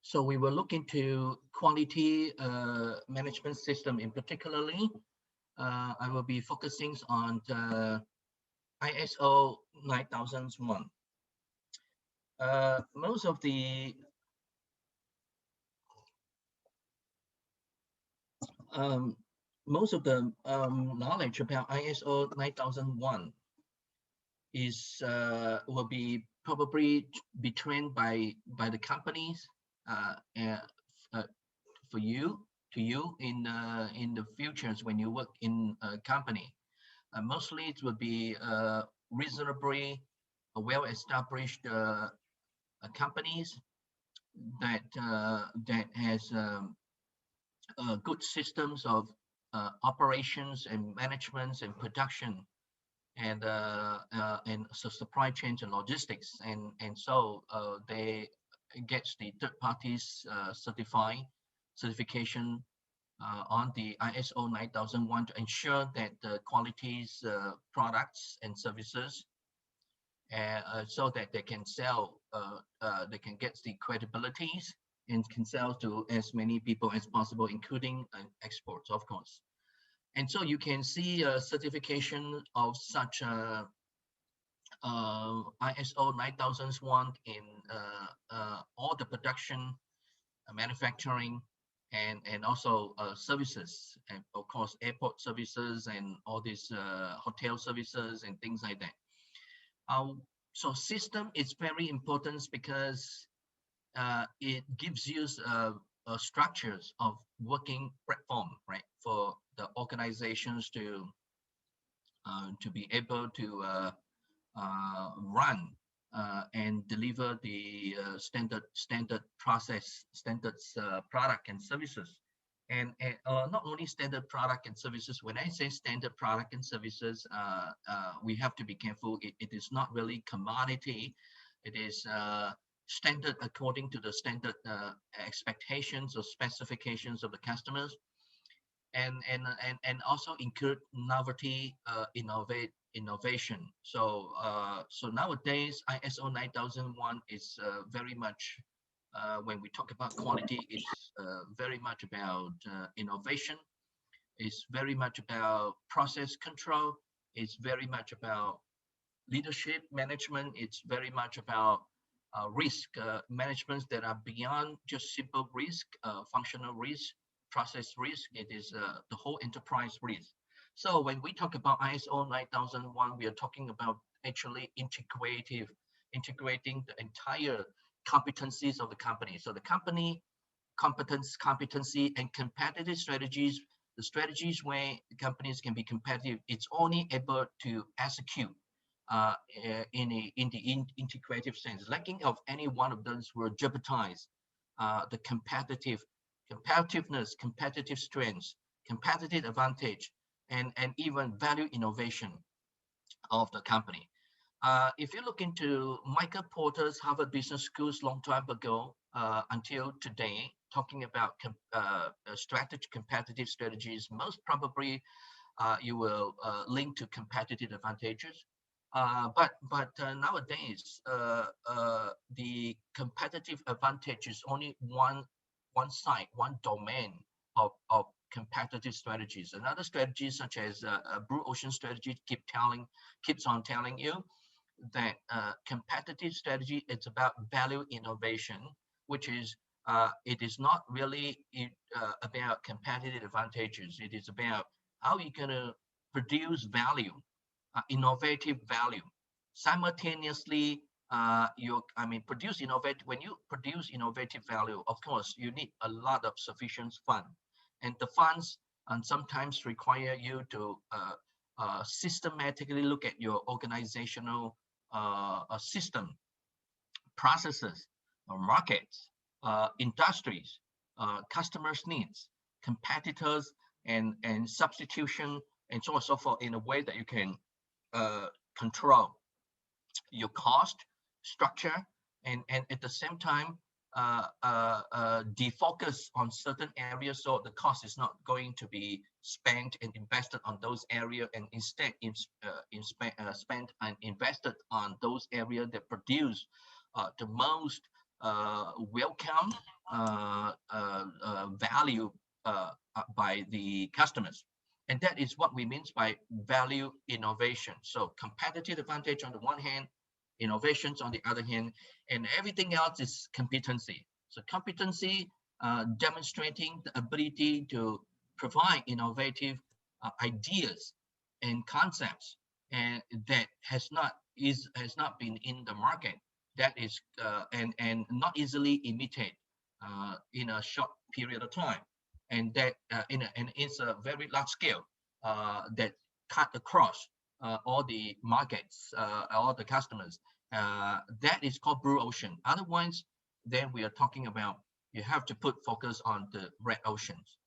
So we will look into quality management system in particularly. I will be focusing on the ISO 9001. Most of the knowledge about ISO 9001 is will be probably be trained by the companies and for you in the futures when you work in a company. Mostly it will be reasonably well-established companies that has good systems of operations and management and production and so supply chains and logistics, and so they gets the third parties certification on the ISO 9001 to ensure that the qualities products and services, so that they can sell, they can get the credibilities and can sell to as many people as possible, including exports, of course. And so you can see a certification of such ISO 9001 in all the production, manufacturing, and also services, and of course airport services and all these hotel services and things like that. So system is very important because it gives you structures of working platform, right, for the organizations to be able to run and deliver the standard process, standards product and services, and not only standard product and services. When I say standard product and services, we have to be careful. It is not really commodity. It is standard according to the standard expectations or specifications of the customers, and also include novelty, innovation. So so nowadays ISO 9001 is very much, when we talk about quality, it's very much about innovation. It's very much about process control. It's very much about leadership management. It's very much about risk management that are beyond just simple risk, functional risk, process risk. It is the whole enterprise risk. So when we talk about ISO 9001, we are talking about actually integrating the entire competencies of the company. So the company competency and competitive strategies, the strategies where companies can be competitive, it's only able to execute in the integrative sense. Lacking of any one of those will jeopardize the competitiveness, competitive strengths, competitive advantage, and even value innovation of the company. If you look into Michael Porter's Harvard Business School's long time ago until today, talking about competitive strategies, most probably you will link to competitive advantages. But nowadays, the competitive advantage is only one side, one domain of competitive strategies. Another strategy, such as a blue ocean strategy, keeps on telling you that competitive strategy, it's about value innovation, which is it is not really about competitive advantages. It is about how you're going to produce value, innovative value. Simultaneously, when you produce innovative value, of course, you need a lot of sufficient fund. And the funds sometimes require you to systematically look at your organizational system, processes, markets, industries, customers' needs, competitors, and substitution, and so on and so forth, in a way that you can control your cost structure, and at the same time defocus on certain areas, so the cost is not going to be spent and invested on those areas, and instead spent and invested on those areas that produce the most welcome value by the customers. And that is what we mean by value innovation. So competitive advantage on the one hand, innovations on the other hand, and everything else is competency. So competency, demonstrating the ability to provide innovative ideas and concepts, and that has not been in the market. That is and not easily imitate in a short period of time, and that and it's a very large scale that cut across all the markets, all the customers. That is called blue ocean. Otherwise, then we are talking about you have to put focus on the red oceans.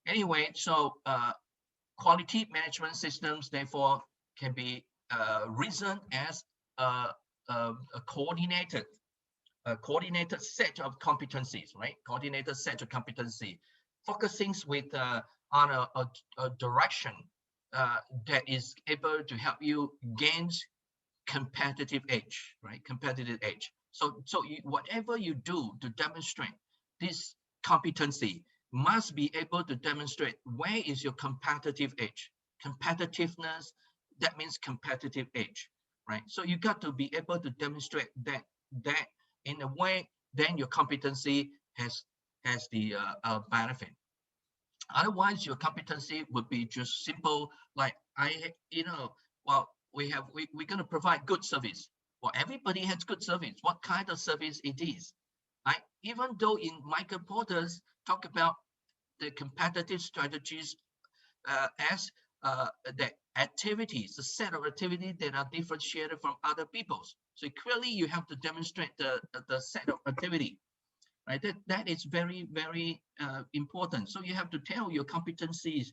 Anyway, so quality management systems therefore can be reasoned as a, a coordinated set of competencies, right? Coordinated set of competency, focusing with on a direction that is able to help you gain competitive edge, right? Competitive edge. So whatever you do to demonstrate this competency must be able to demonstrate where is your competitive edge. Competitiveness, that means competitive edge, right? So you got to be able to demonstrate that in a way, then your competency has the benefit. Otherwise, your competency would be just simple, like well, we're going to provide good service. Well, everybody has good service. What kind of service it is, right? Even though in Michael Porter's talk about the competitive strategies as the activities, the set of activities that are differentiated from other people's. So clearly you have to demonstrate the set of activity, right? That is very, very important. So you have to tell your competencies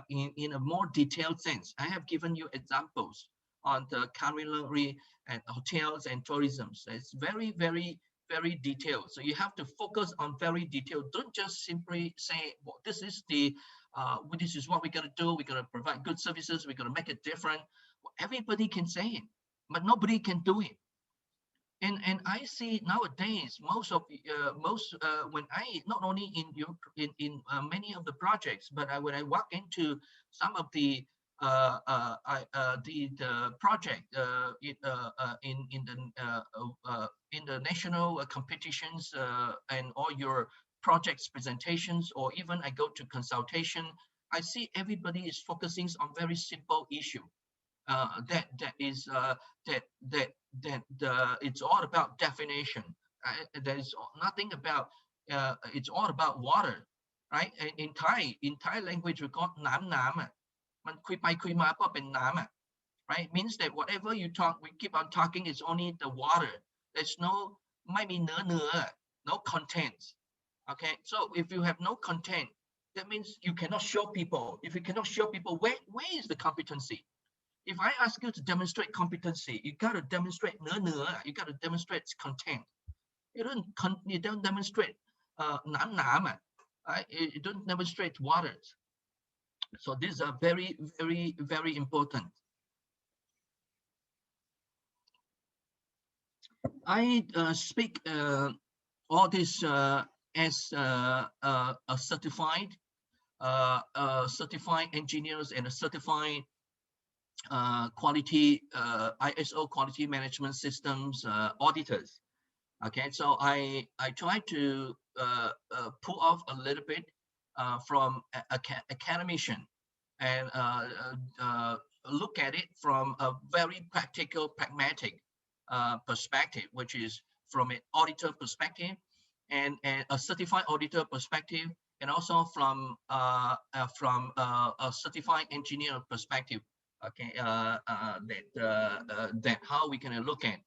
in a more detailed sense. I have given you examples on the culinary and hotels and tourism. So it's very, very, very detailed. So you have to focus on very detailed. Don't just simply say, well, this is what we're going to do. We're going to provide good services. We're going to make it different. Well, everybody can say it, but nobody can do it. And I see nowadays most when I not only in Europe, in many of the projects, but when I walk into some of the project in the national competitions and all your projects presentations, or even I go to consultation, I see everybody is focusing on very simple issue. It's all about definition. There's nothing about it's all about water, right? And in Thai language we call nam nam, man kui pai kui ma pa pen nam, right? Means that whatever you talk, we keep on talking, is only the water. There's no no content. Okay, so if you have no content, that means you cannot show people. If you cannot show people, where is the competency? If I ask you to demonstrate competency, you got to demonstrate you got to demonstrate content. You don't demonstrate you don't demonstrate waters. So these are very, very, very important. I speak all this as a certified engineers and a certified quality ISO quality management systems auditors. Okay, so I try to pull off a little bit from academician and look at it from a very practical, pragmatic perspective, which is from an auditor perspective and a certified auditor perspective, and also from a certified engineer perspective. Okay, that how we can look at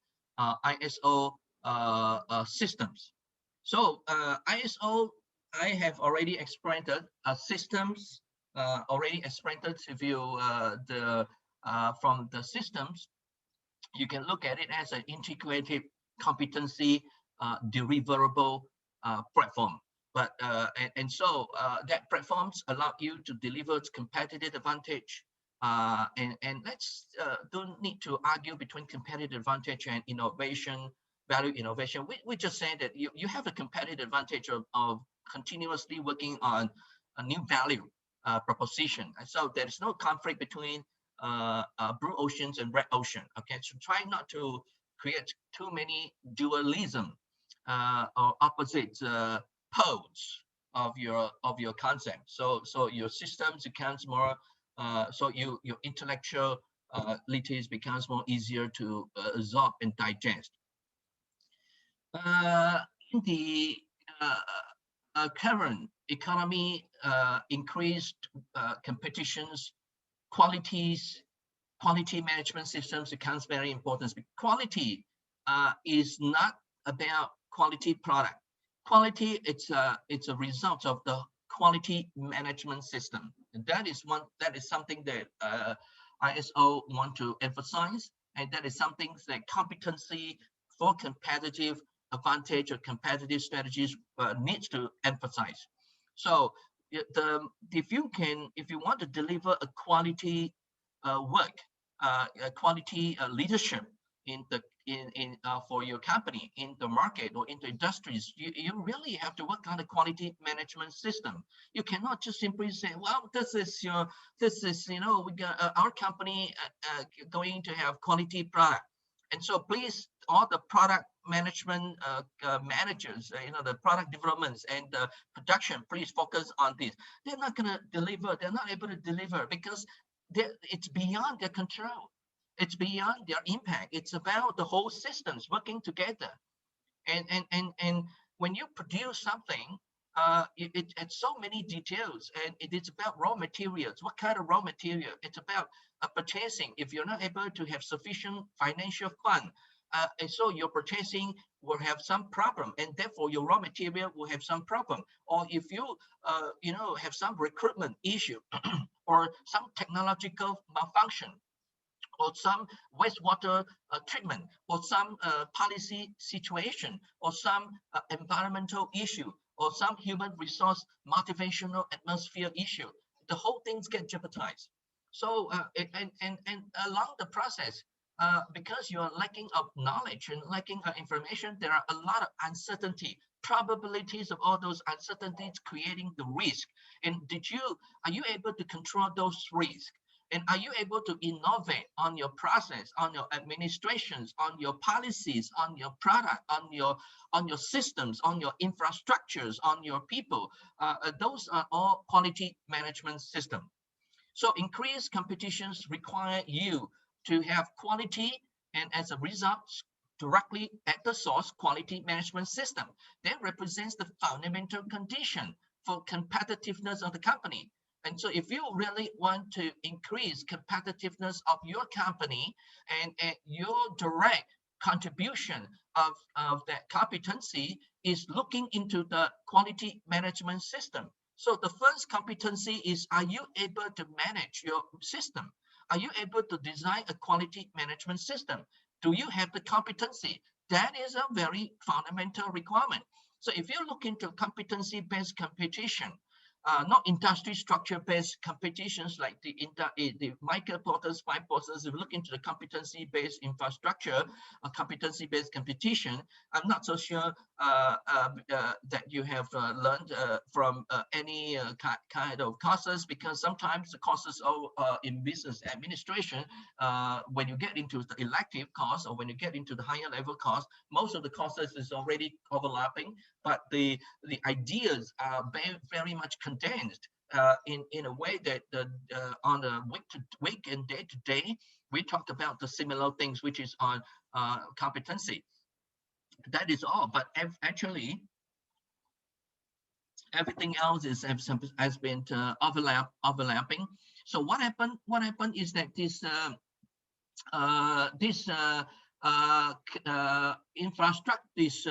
ISO systems. So ISO, I have already explained systems. Already explained to you from the systems. You can look at it as an integrated competency deliverable platform. But so that platforms allow you to deliver competitive advantage. And let's don't need to argue between competitive advantage and innovation. value innovation. We just say that you have a competitive advantage of continuously working on a new value proposition. And so there's no conflict between blue oceans and red ocean. Okay, so try not to create too many dualism or opposite poles of your concept. So your systems becomes more so your intellectual becomes more easier to absorb and digest. Uh, in the current economy, increased competitions, quality management systems becomes very important. Quality is not about quality product. Quality, it's a result of the quality management system. And that is something that ISO want to emphasize, and that is something that competency for competitive advantage or competitive strategies needs to emphasize. So if you want to deliver a quality work, quality leadership in for your company in the market or in the industries, you really have to work on the quality management system. You cannot just simply say, well, this is we got our company going to have quality product, and so please all the product management managers, the product developments and the production, please focus on this. They're not going to deliver. They're not able to deliver because it's beyond their control. It's beyond their impact. It's about the whole systems working together. And when you produce something, it has so many details, and it is about raw materials. What kind of raw material? It's about purchasing. If you're not able to have sufficient financial fund, and so your purchasing will have some problem, and therefore your raw material will have some problem. Or if you have some recruitment issue or some technological malfunction, or some wastewater treatment, or some policy situation, or some environmental issue, or some human resource motivational atmosphere issue, the whole things get jeopardized. So and along the process, because you are lacking of knowledge and lacking of information, there are a lot of uncertainty, probabilities of all those uncertainties creating the risk. And are you able to control those risks? And are you able to innovate on your process, on your administrations, on your policies, on your product, on your systems, on your infrastructures, on your people? Those are all quality management systems. So increased competitions require you to have quality, and as a result, directly at the source quality management system. That represents the fundamental condition for competitiveness of the company. And so if you really want to increase competitiveness of your company, and your direct contribution of that competency is looking into the quality management system. So the first competency is, are you able to manage your system? Are you able to design a quality management system? Do you have the competency? That is a very fundamental requirement. So if you look into competency-based competition, not industry structure-based competitions like the Michael Porter's 5 Porters. If you look into the competency-based infrastructure, competency-based competition, I'm not so sure that you have learned from any kind of courses, because sometimes the courses are in business administration. When you get into the elective course, or when you get into the higher level course, most of the courses is already overlapping, but the ideas are very much condensed in a way that on a week to week and day to day, we talk about the similar things, which is on competency. That is all, but actually everything else has been overlapping. So what happened? What happened is that this infrastructure, this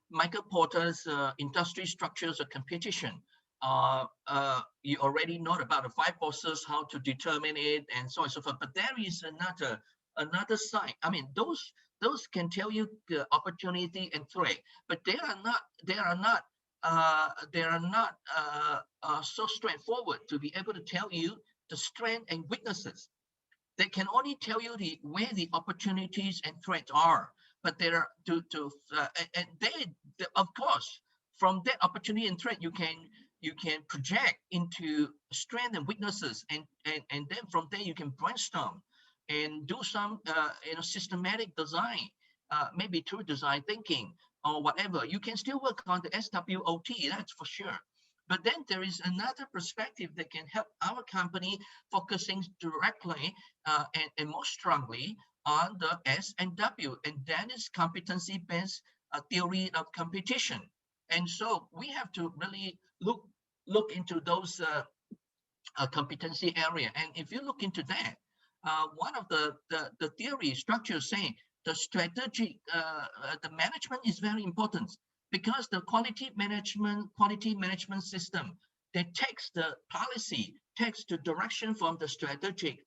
Michael Porter's industry structures of competition. You already know about the 5 forces, how to determine it, and so on and so forth. But there is another side. I mean, those can tell you the opportunity and threat, but they are not so straightforward to be able to tell you the strength and weaknesses. They can only tell you where the opportunities and threats are. but there are and they, of course, from that opportunity and threat, you can project into strengths and weaknesses, and then from there you can brainstorm and do some systematic design, maybe through design thinking or whatever. You can still work on the SWOT, that's for sure. But then there is another perspective that can help our company focusing directly and more strongly on the S and W, and that is competency-based theory of competition. And so we have to really look into those competency area. And if you look into that, one of the theory structures saying the strategic the management is very important, because the quality management system that takes the policy, takes the direction from the strategic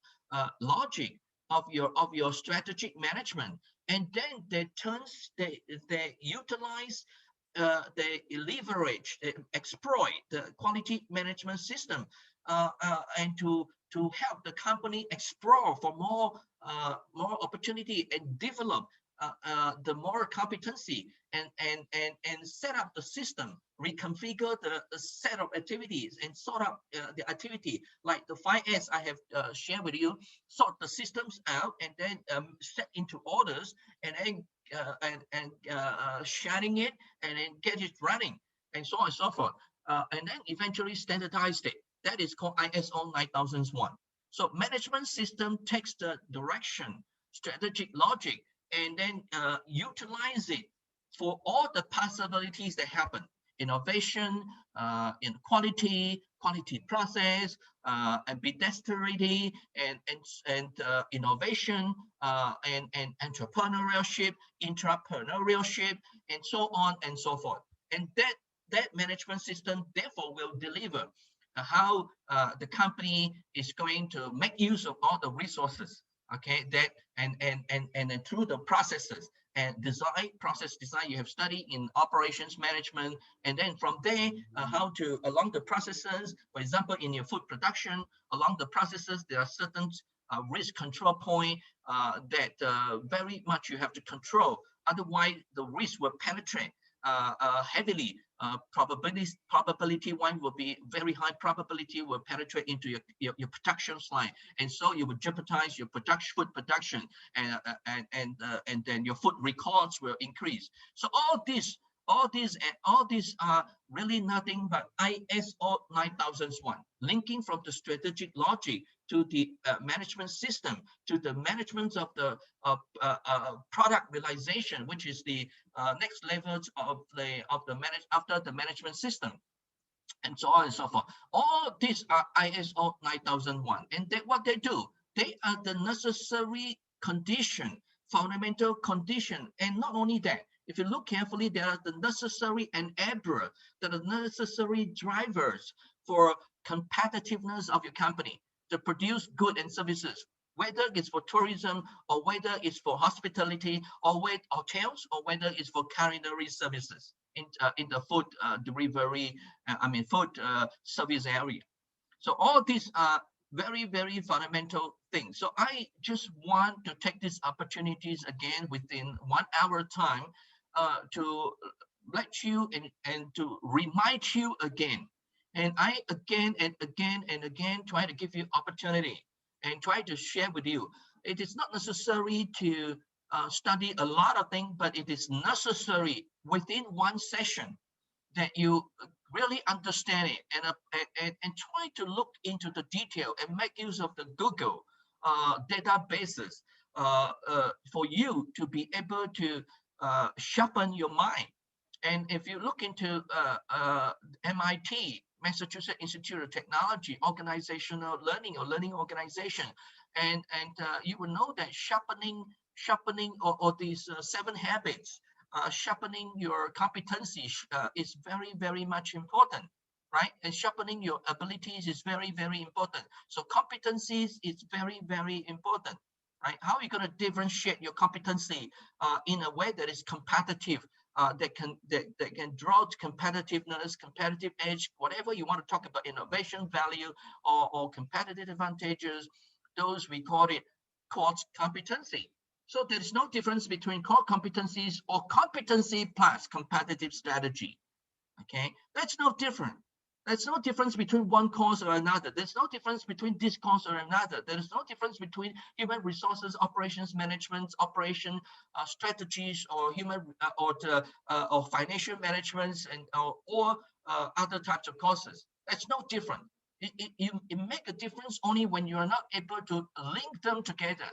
logic of your strategic management, and then they utilize, they leverage, they exploit the quality management system, and to help the company explore for more opportunity and develop the more competency, and set up the system, reconfigure the set of activities, and sort out the activity like the 5S I have shared with you, sort the systems out, and then set into orders, and then sharing it, and then get it running, and so on and so forth, and then eventually standardized it. That is called ISO 9001. So management system takes the direction, strategic logic, and then utilize it for all the possibilities that happen: innovation, inequality, quality process, ambidexterity, and innovation, and entrepreneurship, intrapreneurship, and so on and so forth. And that management system therefore will deliver how the company is going to make use of all the resources, okay, that and then through the processes and process design you have studied in operations management, and then from there how to, along the processes, for example, in your food production, along the processes there are certain risk control point that very much you have to control, otherwise the risk will penetrate heavily. Probability one will be very high probability will penetrate into your production line, and so you will jeopardize your food production, and then your food records will increase. So all these are really nothing but ISO 9001, linking from the strategic logic to the management system, to the management of the product realization, which is the next levels of after the management system, and so on and so forth. All these are ISO 9001, and what they do, they are the necessary condition, fundamental condition, and not only that. If you look carefully, there are the necessary enabler, the necessary drivers for competitiveness of your company to produce goods and services, whether it's for tourism, or whether it's for hospitality, or with hotels, or whether it's for culinary services in the food delivery, food service area. So all these are very, very fundamental things. So I just want to take these opportunities again within 1 hour time to let you and to remind you again. And I again and again and again try to give you opportunity and try to share with you. It is not necessary to study a lot of things, but it is necessary within one session that you really understand it, and try to look into the detail and make use of the Google databases for you to be able to sharpen your mind. And if you look into MIT, Massachusetts Institute of Technology, organizational learning or learning organization, and you will know that sharpening or these 7 habits, sharpening your competency is very, very much important, right? And sharpening your abilities is very, very important. So competencies is very, very important, right? How are you going to differentiate your competency in a way that is competitive, that can draw to competitiveness, competitive edge, whatever you want to talk about, innovation value or competitive advantages, those we call it competency. So there's no difference between core competencies or competency plus competitive strategy. Okay, that's no different. There's no difference between one course or another. There's no difference between this course or another. There's no difference between human resources, operations management, operation strategies, or human or financial management, and or other types of courses. That's no different. It make a difference only when you are not able to link them together.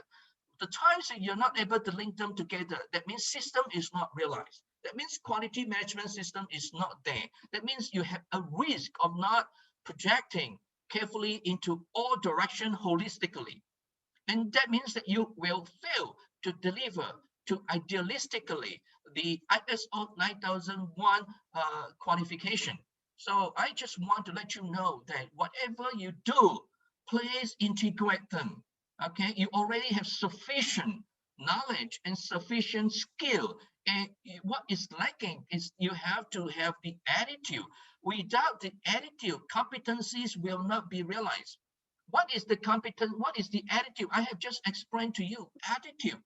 The times that you're not able to link them together, that means system is not realized. That means quality management system is not there. That means you have a risk of not projecting carefully into all direction holistically. And that means that you will fail to deliver to idealistically the ISO 9001 qualification. So I just want to let you know that whatever you do, please integrate them. Okay, you already have sufficient knowledge and sufficient skill. And what is lacking is you have to have the attitude. Without the attitude, competencies will not be realized. What is the competence? What is the attitude? I have just explained to you attitude.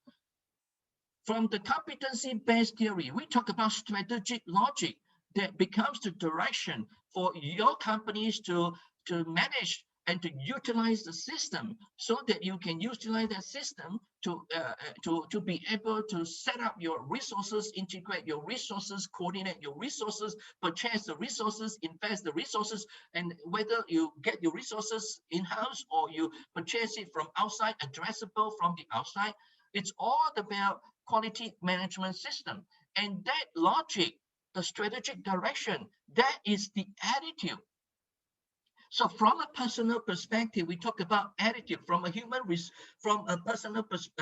From the competency-based theory, we talk about strategic logic that becomes the direction for your companies to manage and to utilize the system, so that you can utilize that system to be able to set up your resources, integrate your resources, coordinate your resources, purchase the resources, invest the resources, and whether you get your resources in-house or you purchase it from outside, addressable from the outside. It's all about quality management system. And that logic, the strategic direction, that is the attitude. So from a personal perspective, we talk about attitude. From a human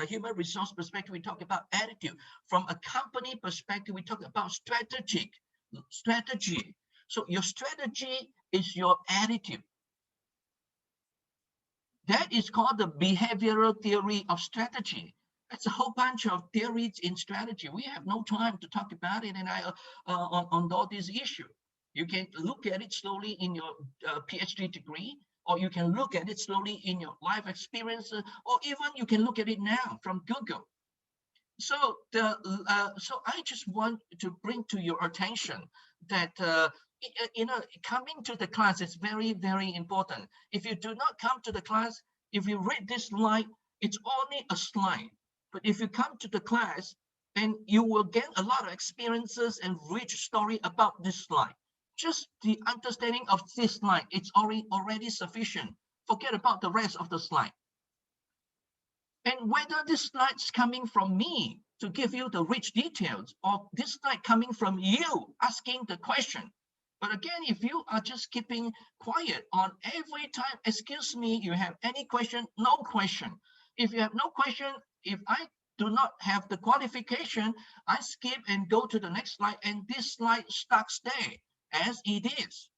human resource perspective, we talk about attitude. From a company perspective, we talk about strategy. So your strategy is your attitude. That is called the behavioral theory of strategy. It's a whole bunch of theories in strategy. We have no time to talk about it, and on all these issues. You can look at it slowly in your PhD degree, or you can look at it slowly in your life experience, or even you can look at it now from Google. So so I just want to bring to your attention that coming to the class is very, very important. If you do not come to the class, if you read this slide, it's only a slide. But if you come to the class, then you will get a lot of experiences and rich story about this slide. Just the understanding of this slide, it's already sufficient. Forget about the rest of the slide. And whether this slide's coming from me to give you the rich details, or this slide coming from you asking the question. But again, if you are just keeping quiet on every time, excuse me, you have any question, no question. If you have no question, if I do not have the qualification, I skip and go to the next slide, and this slide starts there as it is.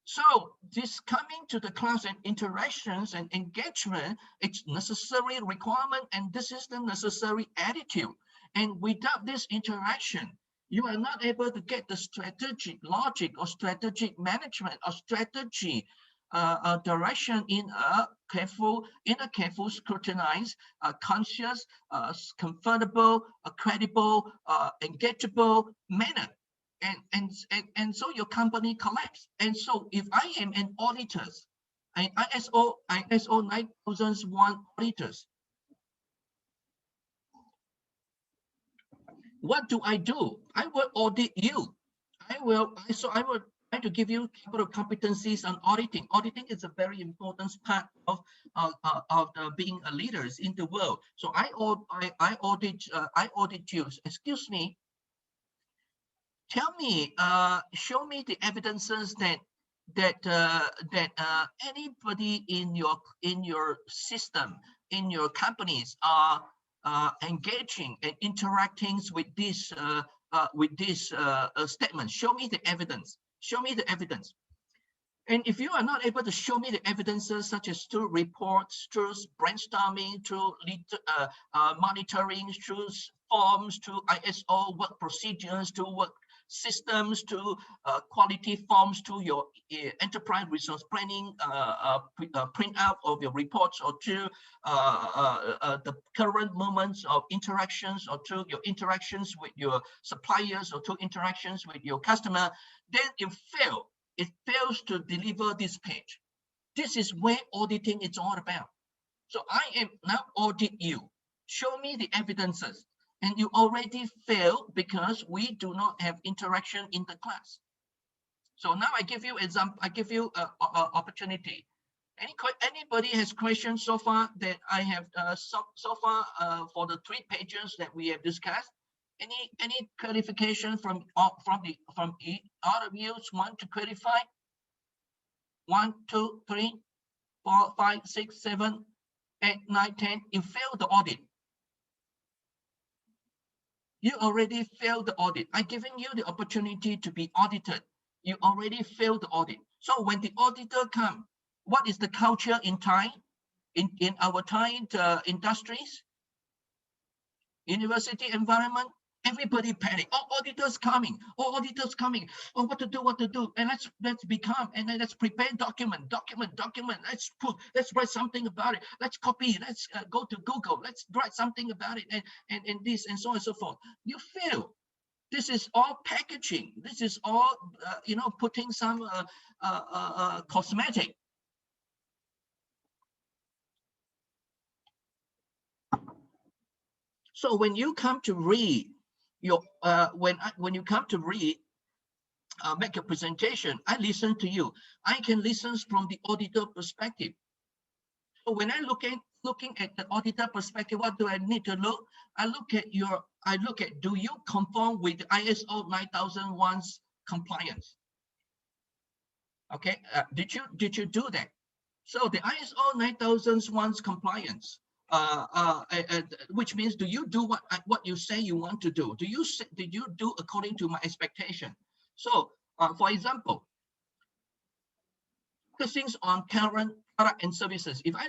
So this coming to the class and interactions and engagement, it's necessary requirement, and this is the necessary attitude. And without this interaction, you are not able to get the strategic logic or strategic management or strategy direction in a careful, scrutinized, conscious, comfortable, credible, engageable manner. And so your company collapse. And so if I am an auditor, an ISO 9001 auditors, what do? I will audit you. I will try to give you a couple of competencies on auditing. Auditing is a very important part of being a leaders in the world. So I audit you. Excuse me. Tell me, show me the evidences that anybody in your system, in your companies, are engaging and interacting with this statement. Show me the evidence. Show me the evidence. And if you are not able to show me the evidences, such as through reports, through brainstorming, through monitoring, through forms, through ISO work procedures, through work systems to quality forms to your enterprise resource planning printout of your reports, or to the current moments of interactions, or to your interactions with your suppliers, or to interactions with your customer, then it fails to deliver this page. This is where auditing is all about. So I am now audit you. Show me the evidences. And you already fail because we do not have interaction in the class. So now I give you example. I give you opportunity. Anybody has questions so far that I have so far for the 3 pages that we have discussed? Any clarification from all of you want to clarify? 1, 2, 3, 4, 5, 6, 7, 8, 9, 10. You failed the audit. You already failed the audit. I'm giving you the opportunity to be audited. You already failed the audit. So when the auditor comes, what is the culture in Thai, in our Thai industries, university environment? Everybody panic. Oh, auditors coming. Oh, auditors coming. Oh, what to do? And let's become, and then let's prepare document. Let's write something about it. Let's copy. Let's go to Google. Let's write something about it, and this and so on and so forth. You fail. This is all packaging. This is all putting some cosmetic. So when you come to read your when you come to read make a presentation, I listen to you. I can listen from the auditor perspective. So when I looking at the auditor perspective, what do I need to look? I look at do you conform with the ISO 9001's compliance? Okay, did you do that? So the ISO 9001's compliance, which means, do you do what you say you want to do? Did you do according to my expectation? So, for example, focusing on current product and services. If I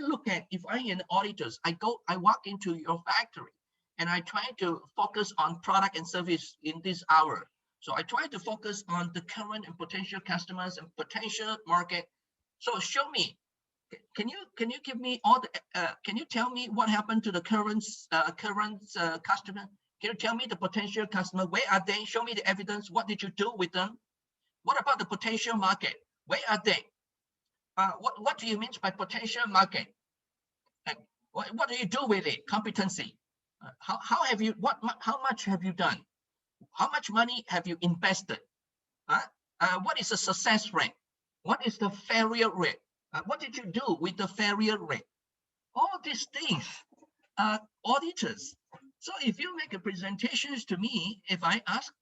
am auditors, I walk into your factory and I try to focus on product and service in this hour. So I try to focus on the current and potential customers and potential market. So show me. Can you give me all the? Can you tell me what happened to the current customer? Can you tell me the potential customer? Where are they? Show me the evidence. What did you do with them? What about the potential market? Where are they? What do you mean by potential market? What do you do with it? Competency. How have you? How much have you done? How much money have you invested? What is the success rate? What is the failure rate? What did you do with the failure rate? All these things are auditors. So if you make a presentations to me, if I ask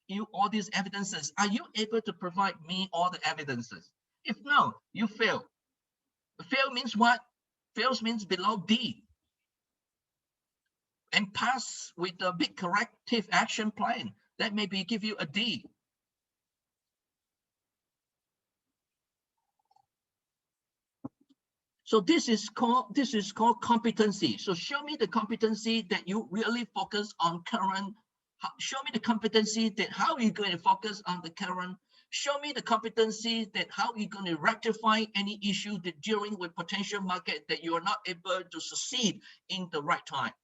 you all these evidences, are you able to provide me all the evidences? If no, you fail. Fail means what? Fails means below D. And pass with a big corrective action plan, that maybe give you a D. So this is called competency. So show me the competency that you really focus on current. Show me the competency that how you're going to focus on the current. Show me the competency that how you're going to rectify any issue that during with potential market that you are not able to succeed in the right time.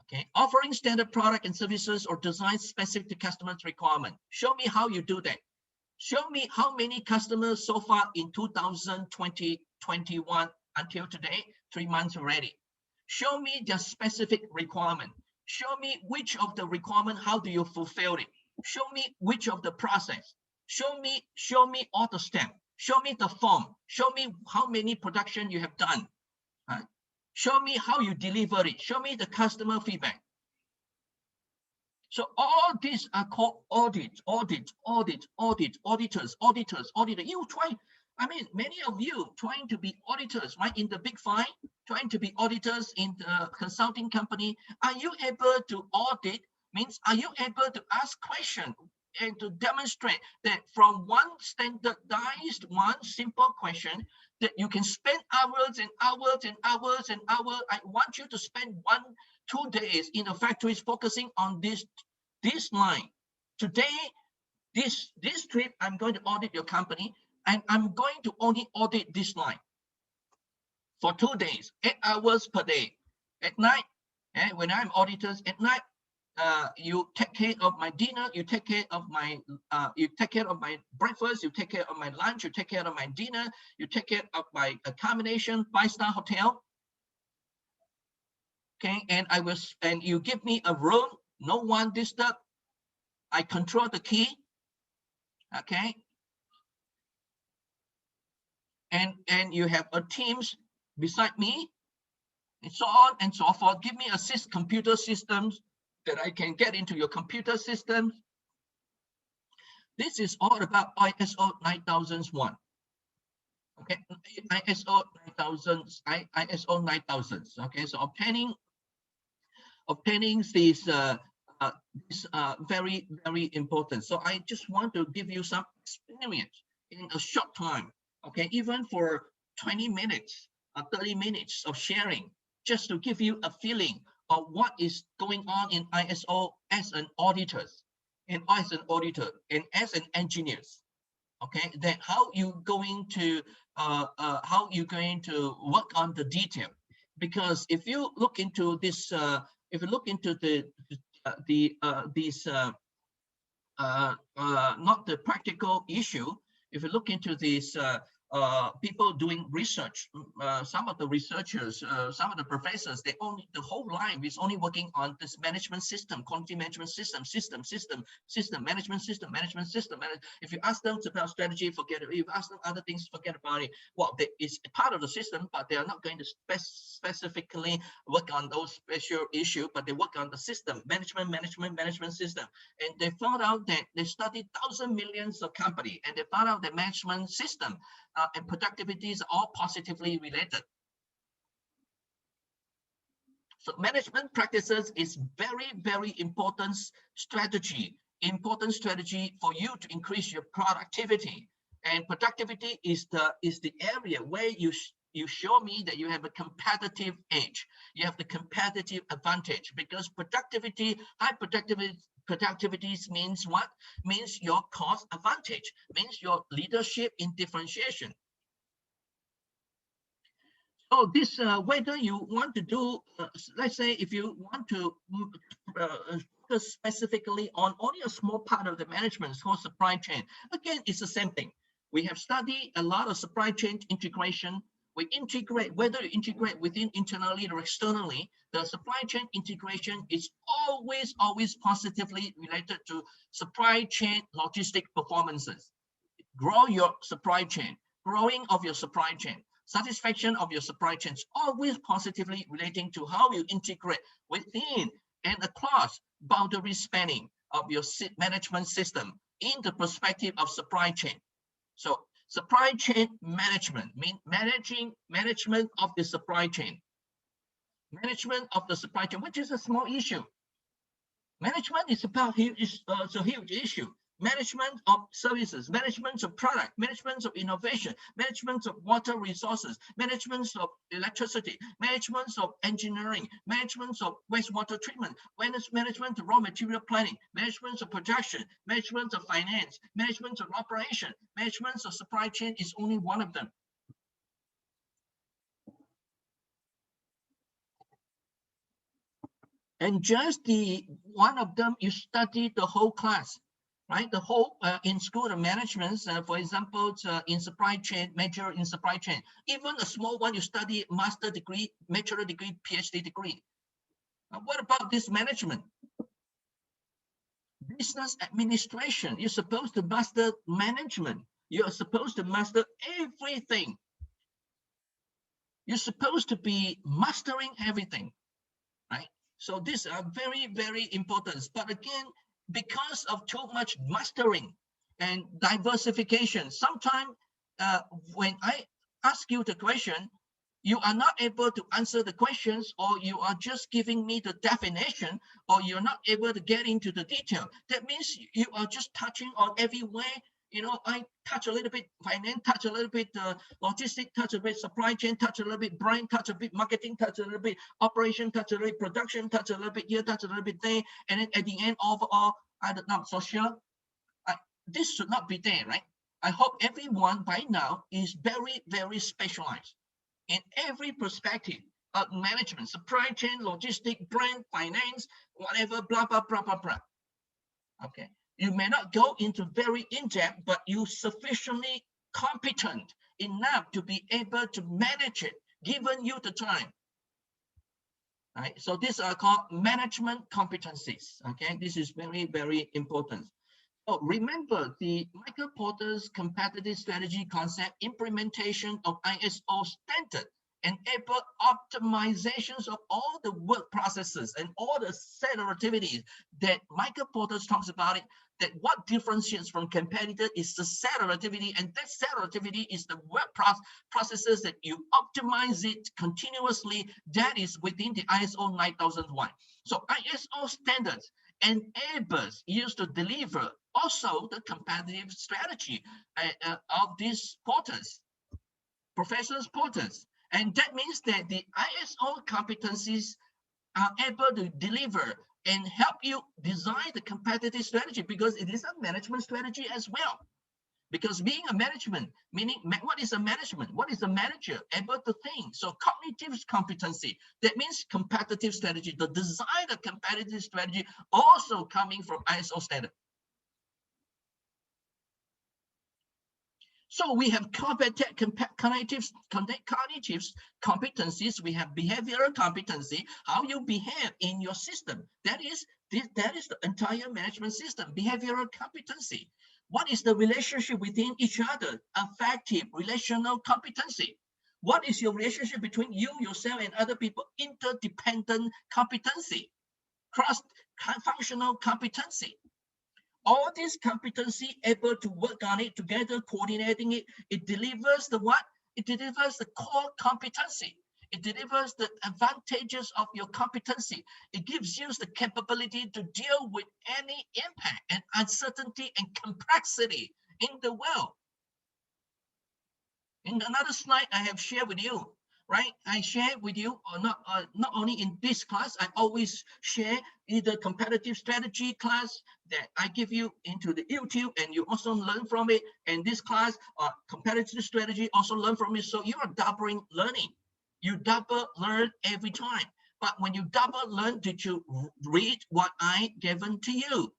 Okay, offering standard product and services or design specific to customers' requirement. Show me how you do that. Show me how many customers so far in 2021 until today, 3 months already. Show me their specific requirement. Show me which of the requirement, how do you fulfill it? Show me which of the process. Show me all the steps. Show me the form. Show me how many production you have done. Show me how you deliver it. Show me the customer feedback. So all these are called auditors. You try, I mean, many of you trying to be auditors, right? In the big five, trying to be auditors in the consulting company. Are you able to audit? Means, are you able to ask questions and to demonstrate that from one standardized, one simple question that you can spend hours and hours and hours and hours. I want you to spend 1-2 days in the factories focusing on this line. today, this trip, I'm going to audit your company, and I'm going to only audit this line for 2 days, 8 hours per day. At night, and when I'm auditors at night, you take care of my dinner, you take care of my breakfast, you take care of my lunch, you take care of my dinner, you take care of my accommodation, 5-star hotel. Okay, and you give me a room, no one disturb. I control the key. Okay, and you have a teams beside me, and so on and so forth. Give me computer systems that I can get into your computer systems. This is all about ISO 9001. Okay, ISO 9000. Okay, so obtaining these very, very important. So I just want to give you some experience in a short time. Okay, even for 20 minutes or 30 minutes of sharing, just to give you a feeling of what is going on in ISO as an auditor, and as an auditor, and as an engineer. Okay, then how you going to work on the detail? Because if you look into this, if you look into not the practical issue, if you look into these people doing research, some of the researchers, some of the professors, the whole life is only working on this management system, quality management system, management system. If you ask them about strategy, forget it. If you ask them other things, forget about it. Well, it's part of the system, but they are not going to specifically work on those special issues, but they work on the system, management system. And they found out that they studied thousands, millions of companies, and they found out that management system and productivity is all positively related. So management practices is very, very important strategy for you to increase your productivity. And productivity is the area where you show me that you have a competitive edge. You have the competitive advantage, because high productivity means what? Means your cost advantage, means your leadership in differentiation. So this, whether you want to do, let's say if you want to focus specifically on only a small part of the management called supply chain, again, it's the same thing. We have studied a lot of supply chain integration. We integrate, whether you integrate within internally or externally, the supply chain integration is always positively related to supply chain logistic performances. Grow your supply chain, growing of your supply chain, satisfaction of your supply chains, always positively relating to how you integrate within and across boundary spanning of your management system in the perspective of supply chain. So supply chain management means management of the supply chain. Management of the supply chain, which is a small issue. Management is a huge issue. Management of services, management of product, management of innovation, management of water resources, management of electricity, management of engineering, management of wastewater treatment, management of raw material planning, management of production, management of finance, management of operation, management of supply chain is only one of them. And just one of them, you study the whole class. Right, the whole in school of management, for example, in supply chain, major in supply chain, even a small one, you study master degree, bachelor degree, PhD degree. What about this management? Business administration, you're supposed to master management. You're supposed to master everything. You're supposed to be mastering everything, right? So these are very, very important. But again, because of too much mastering and diversification, sometimes when I ask you the question, you are not able to answer the questions, or you are just giving me the definition, or you're not able to get into the detail. That means you are just touching on everywhere. You know, I touch a little bit finance, touch a little bit logistics, touch a bit supply chain, touch a little bit brand, touch a bit marketing, touch a little bit operation, touch a little bit production, touch a little bit here, touch a little bit there, and then at the end of all, I'm not so sure. This should not be there, right? I hope everyone by now is very, very specialized in every perspective of management, supply chain, logistic, brand, finance, whatever, blah, blah, blah, blah, blah. Okay. You may not go into very in-depth, but you sufficiently competent enough to be able to manage it, given you the time. Right? So these are called management competencies. Okay, this is very, very important. Oh, remember the Michael Porter's competitive strategy concept implementation of ISO standard enable optimizations of all the work processes and all the set of activities that Michael Porter talks about it, that what differentiates from competitor is the set of activity, and that set of activity is the work processes that you optimize it continuously. That is within the ISO 9001. So ISO standards enables used to deliver also the competitive strategy of these porters, professionals porters. And that means that the ISO competencies are able to deliver and help you design the competitive strategy, because it is a management strategy as well. Because being a management, meaning what is a management? What is a manager able to think? So cognitive competency, that means competitive strategy, the design of competitive strategy also coming from ISO standard. So we have cognitive competencies. We have behavioral competency, how you behave in your system. That is the entire management system, behavioral competency. What is the relationship within each other? Affective relational competency. What is your relationship between you, yourself, and other people? Interdependent competency. Cross-functional competency. All this competency able to work on it together, coordinating it, it delivers the what? It delivers the core competency. It delivers the advantages of your competency. It gives you the capability to deal with any impact and uncertainty and complexity in the world. In another slide I have shared with you, right? I share with you, or not only in this class, I always share either competitive strategy class that I give you into the YouTube, and you also learn from it. And this class, competitive strategy, also learn from it. So you are doubling learning. You double learn every time. But when you double learn, did you read what I given to you?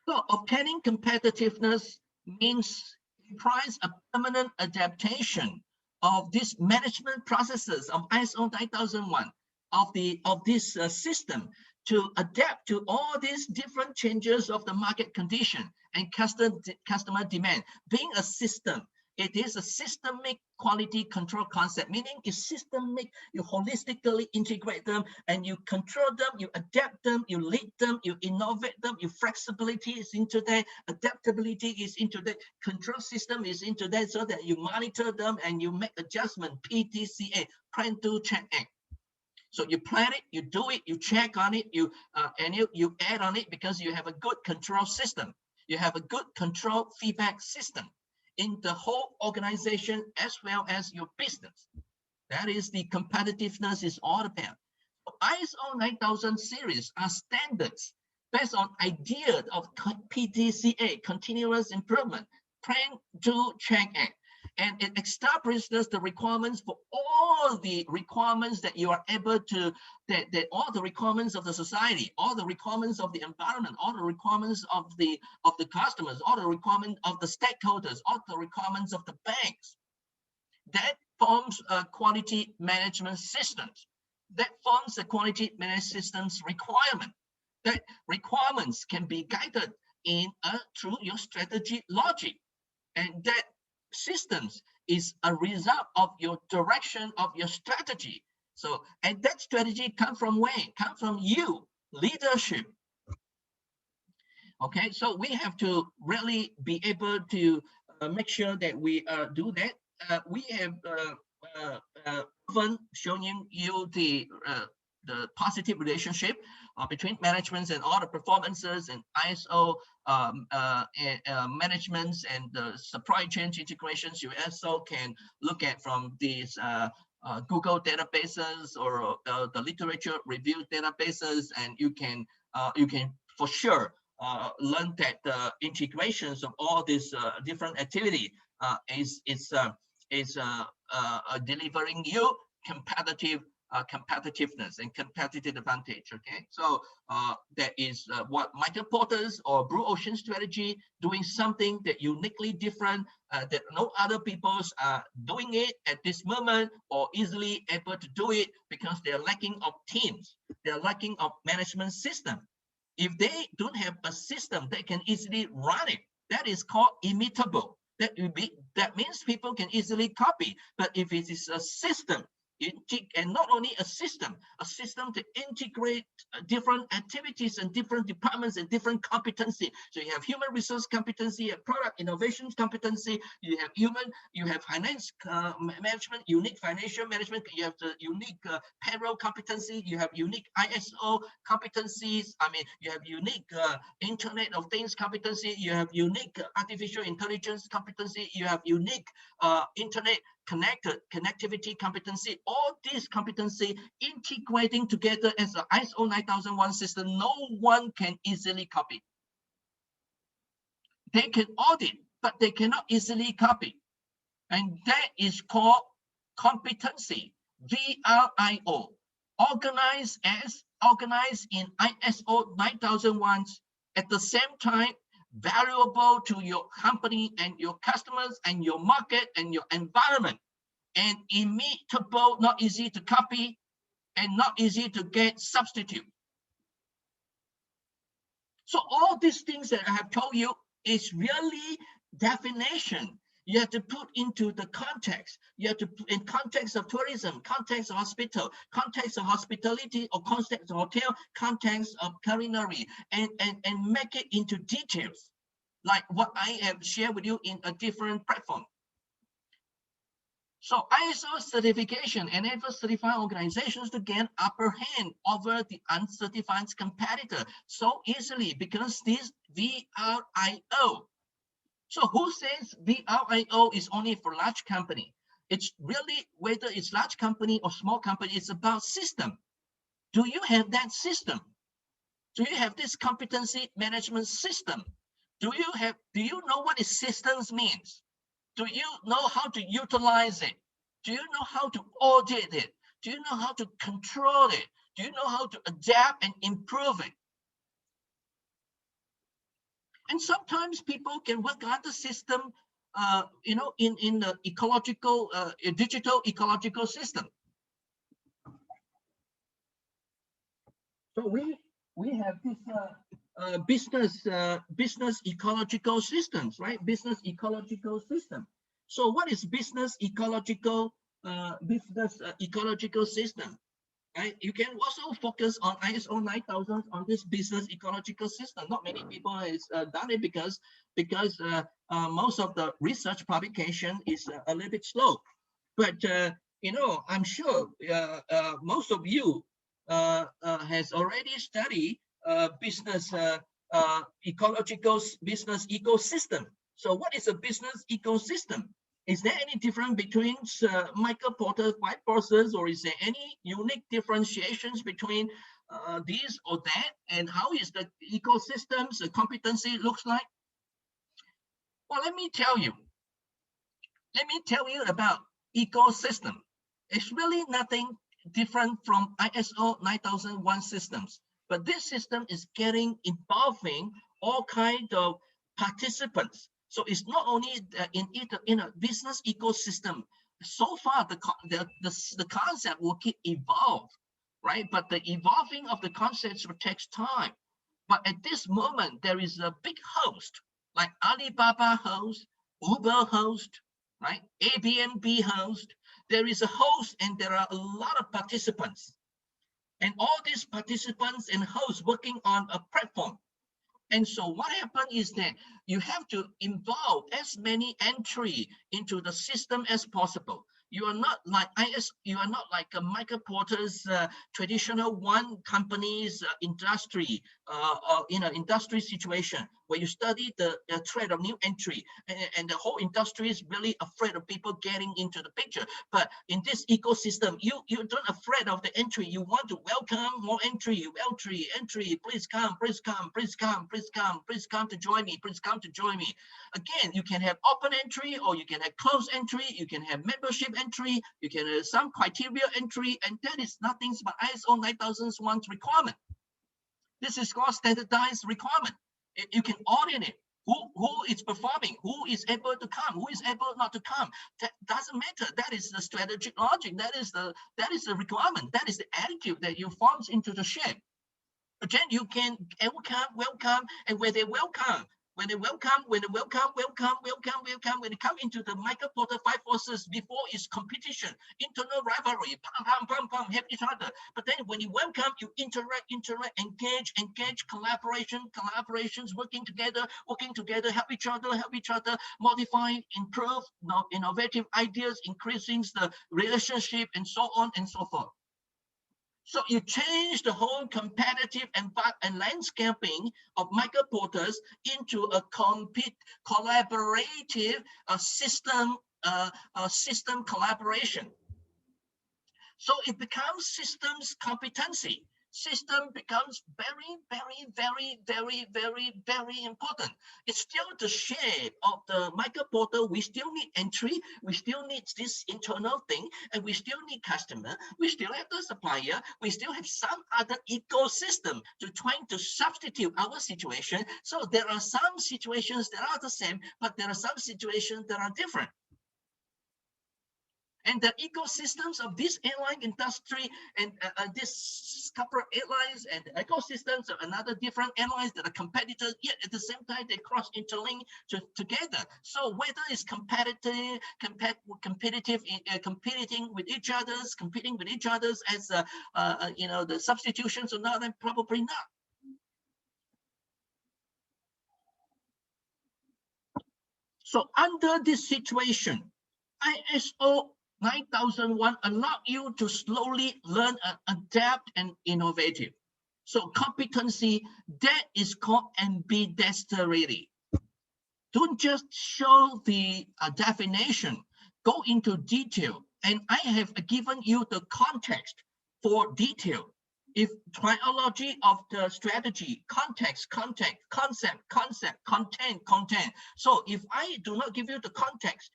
So obtaining competitiveness implies a permanent adaptation of these management processes of ISO 9001 of this system to adapt to all these different changes of the market condition and customer demand. Being a system, it is a systemic quality control concept, meaning it's systemic, you holistically integrate them and you control them, you adapt them, you lead them, you innovate them, your flexibility is into that, adaptability is into that, control system is into that, so that you monitor them and you make adjustment, PDCA, plan, do, check, act. So you plan it, you do it, you check on it, you add on it, because you have a good control system. You have a good control feedback system in the whole organization as well as your business. That is the competitiveness is all about. So ISO 9000 series are standards based on ideas of PDCA, continuous improvement, plan, do, check, act. And it establishes the requirements for all the requirements that you are able to, that all the requirements of the society, all the requirements of the environment, all the requirements of the customers, all the requirements of the stakeholders, all the requirements of the banks. That forms a quality management systems. That forms a quality management systems requirement. That requirements can be guided through your strategy logic, and that systems is a result of your direction of your strategy. So, and that strategy come from where? Come from you, leadership. Okay, so we have to really be able to make sure that we do that. We have often shown you the positive relationship between managements and all the performances and ISO managements and the supply chain integrations. You also can look at from these Google databases or the literature review databases, and you can for sure learn that the integrations of all these different activity is delivering you competitiveness and competitive advantage. Okay, so that is what Michael Porter's or Blue Ocean strategy, doing something that uniquely different, that no other peoples are doing it at this moment or easily able to do it, because they're lacking of teams, they're lacking of management system. If they don't have a system they can easily run it, that is called imitable. That means people can easily copy. But if it is a system, and not only a system to integrate different activities and different departments and different competency. So you have human resource competency, you have product innovation competency, you have finance management, unique financial management, you have the unique payroll competency, you have unique ISO competencies. I mean, you have unique Internet of Things competency, you have unique artificial intelligence competency, you have unique internet connectivity competency. All these competency integrating together as an ISO 9001 system, no one can easily copy. They can audit, but they cannot easily copy. And that is called competency, VRIO, organized in ISO 9001, at the same time valuable to your company and your customers and your market and your environment, and imitable, not easy to copy and not easy to get substitute. So all these things that I have told you is really definition. You have to put into the context. You have to put in context of tourism, context of hospital, context of hospitality, or context of hotel, context of culinary, and make it into details, like what I have shared with you in a different platform. So ISO certification enables certified organizations to gain upper hand over the uncertified competitor so easily, because this VRIO. So who says VRIO is only for large company? It's really, whether it's large company or small company, it's about system. Do you have that system? Do you have this competency management system? Do you know what systems means? Do you know how to utilize it? Do you know how to audit it? Do you know how to control it? Do you know how to adapt and improve it? And sometimes people can work on the system, in the ecological, digital ecological system. So we have this business ecological systems, right? Business ecological system. So what is business ecological system? Right? You can also focus on ISO 9000 on this business ecological system. Not many people has done it because most of the research publication is a little bit slow. But I'm sure most of you has already studied business ecological business ecosystem. So what is a business ecosystem? Is there any difference between Michael Porter's white process, or is there any unique differentiations between these or that? And how is the ecosystems competency looks like? Well, let me tell you about ecosystem. It's really nothing different from ISO 9001 systems, but this system is involving all kinds of participants. So it's not only in a business ecosystem. So far, the concept will keep evolve, right? But the evolving of the concepts will take time. But at this moment, there is a big host, like Alibaba host, Uber host, right? Airbnb host. There is a host, and there are a lot of participants. And all these participants and hosts working on a platform. And so what happened is that you have to involve as many entry into the system as possible. You are not like a Michael Porter's traditional one company's industry or in an industry situation where you study the threat of new entry, and the whole industry is really afraid of people getting into the picture. But in this ecosystem, you don't afraid of the entry. You want to welcome more entry, please come, please come, please come, please come, please come to join me, please come to join me. Again, you can have open entry, or you can have closed entry, you can have membership entry, you can have some criteria entry, and that is nothing but ISO 9001 requirement. This is called standardized requirement. You can audit it. Who is performing, who is able to come, who is able not to come. That doesn't matter. That is the strategic logic. That is the requirement. That is the attitude that you form into the shape. But then you can welcome, and when they welcome, when they come into the microportal 5 forces before its competition, internal rivalry, help each other. But then when you welcome, you interact, engage, collaborations, working together, help each other, modify, improve, innovative ideas, increasing the relationship, and so on and so forth. So you change the whole competitive and landscaping of microportals into a collaborative system collaboration. So it becomes systems competency. System becomes very important. It's still the shape of the microportal. We still need entry. We still need this internal thing, and we still need customer. We still have the supplier. We still have some other ecosystem to trying to substitute our situation. So there are some situations that are the same, but there are some situations that are different. And the ecosystems of this airline industry and this corporate airlines and the ecosystems of another different airlines that are competitors, yet at the same time they cross-interlink together. So whether it's competing with each other's, competing with each other's as the substitutions or not, then probably not. So under this situation, ISO 9001 allow you to slowly learn, adapt, and innovative. So competency, that is called ambidexterity. Don't just show the definition, go into detail. And I have given you the context for detail. If triology of the strategy, context, concept, content. So if I do not give you the context,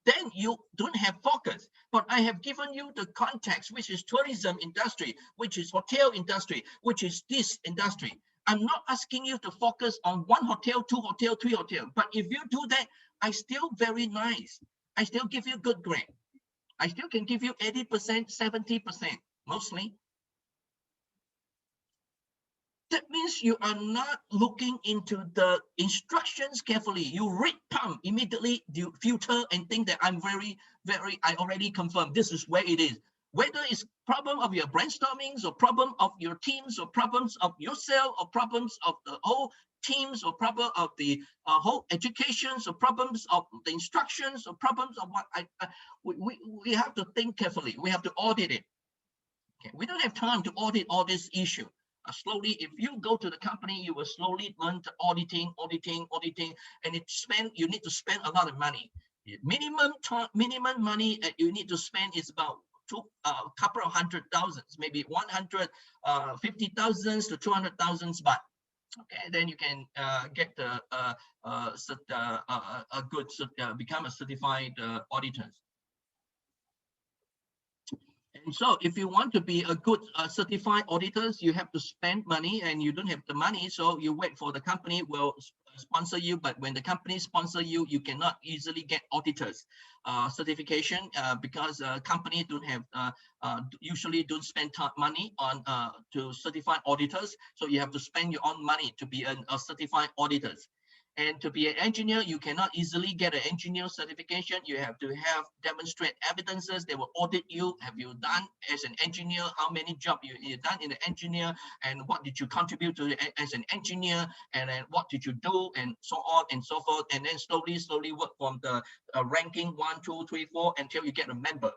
then you don't have focus. But I have given you the context, which is tourism industry, which is hotel industry, which is this industry. I'm not asking you to focus on 1 hotel, 2 hotel, 3 hotel. But if you do that, I still very nice. I still give you good grade. I still can give you 80%, 70%, mostly. That means you are not looking into the instructions carefully. You read pump immediately, you filter and think that I'm I already confirmed this is where it is. Whether it's problem of your brainstormings or problem of your teams or problems of yourself or problems of the whole teams or problem of the whole educations or problems of the instructions or problems of what we have to think carefully. We have to audit it. Okay. We don't have time to audit all this issue. Slowly, if you go to the company, you will slowly learn the auditing, and you need to spend a lot of money. Minimum money that you need to spend is about a couple of $100,000, maybe 150,000 to 200,000 baht. Okay, then you can get become a certified auditor. And so if you want to be a good certified auditors, you have to spend money, and you don't have the money, so you wait for the company will sponsor you. But when the company sponsor you, you cannot easily get auditors certification because company don't have usually don't spend money on to certify auditors. So you have to spend your own money to be a certified auditors. And to be an engineer, you cannot easily get an engineer certification. You have to demonstrate evidences. They will audit you. Have you done as an engineer? How many jobs you done in an engineer? And what did you contribute to as an engineer? And then what did you do? And so on and so forth. And then slowly work from the ranking 1, 2, 3, 4 until you get a member.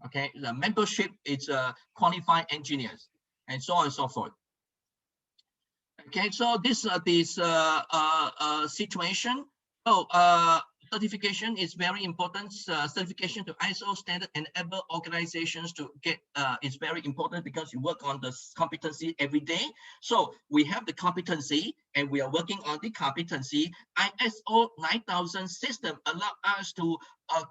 Okay, the membership is qualified engineers and so on and so forth. Okay, so this situation. So certification is very important. Certification to ISO standard enable organizations to get is very important because you work on the competency every day. So we have the competency and we are working on the competency. ISO 9000 system allow us to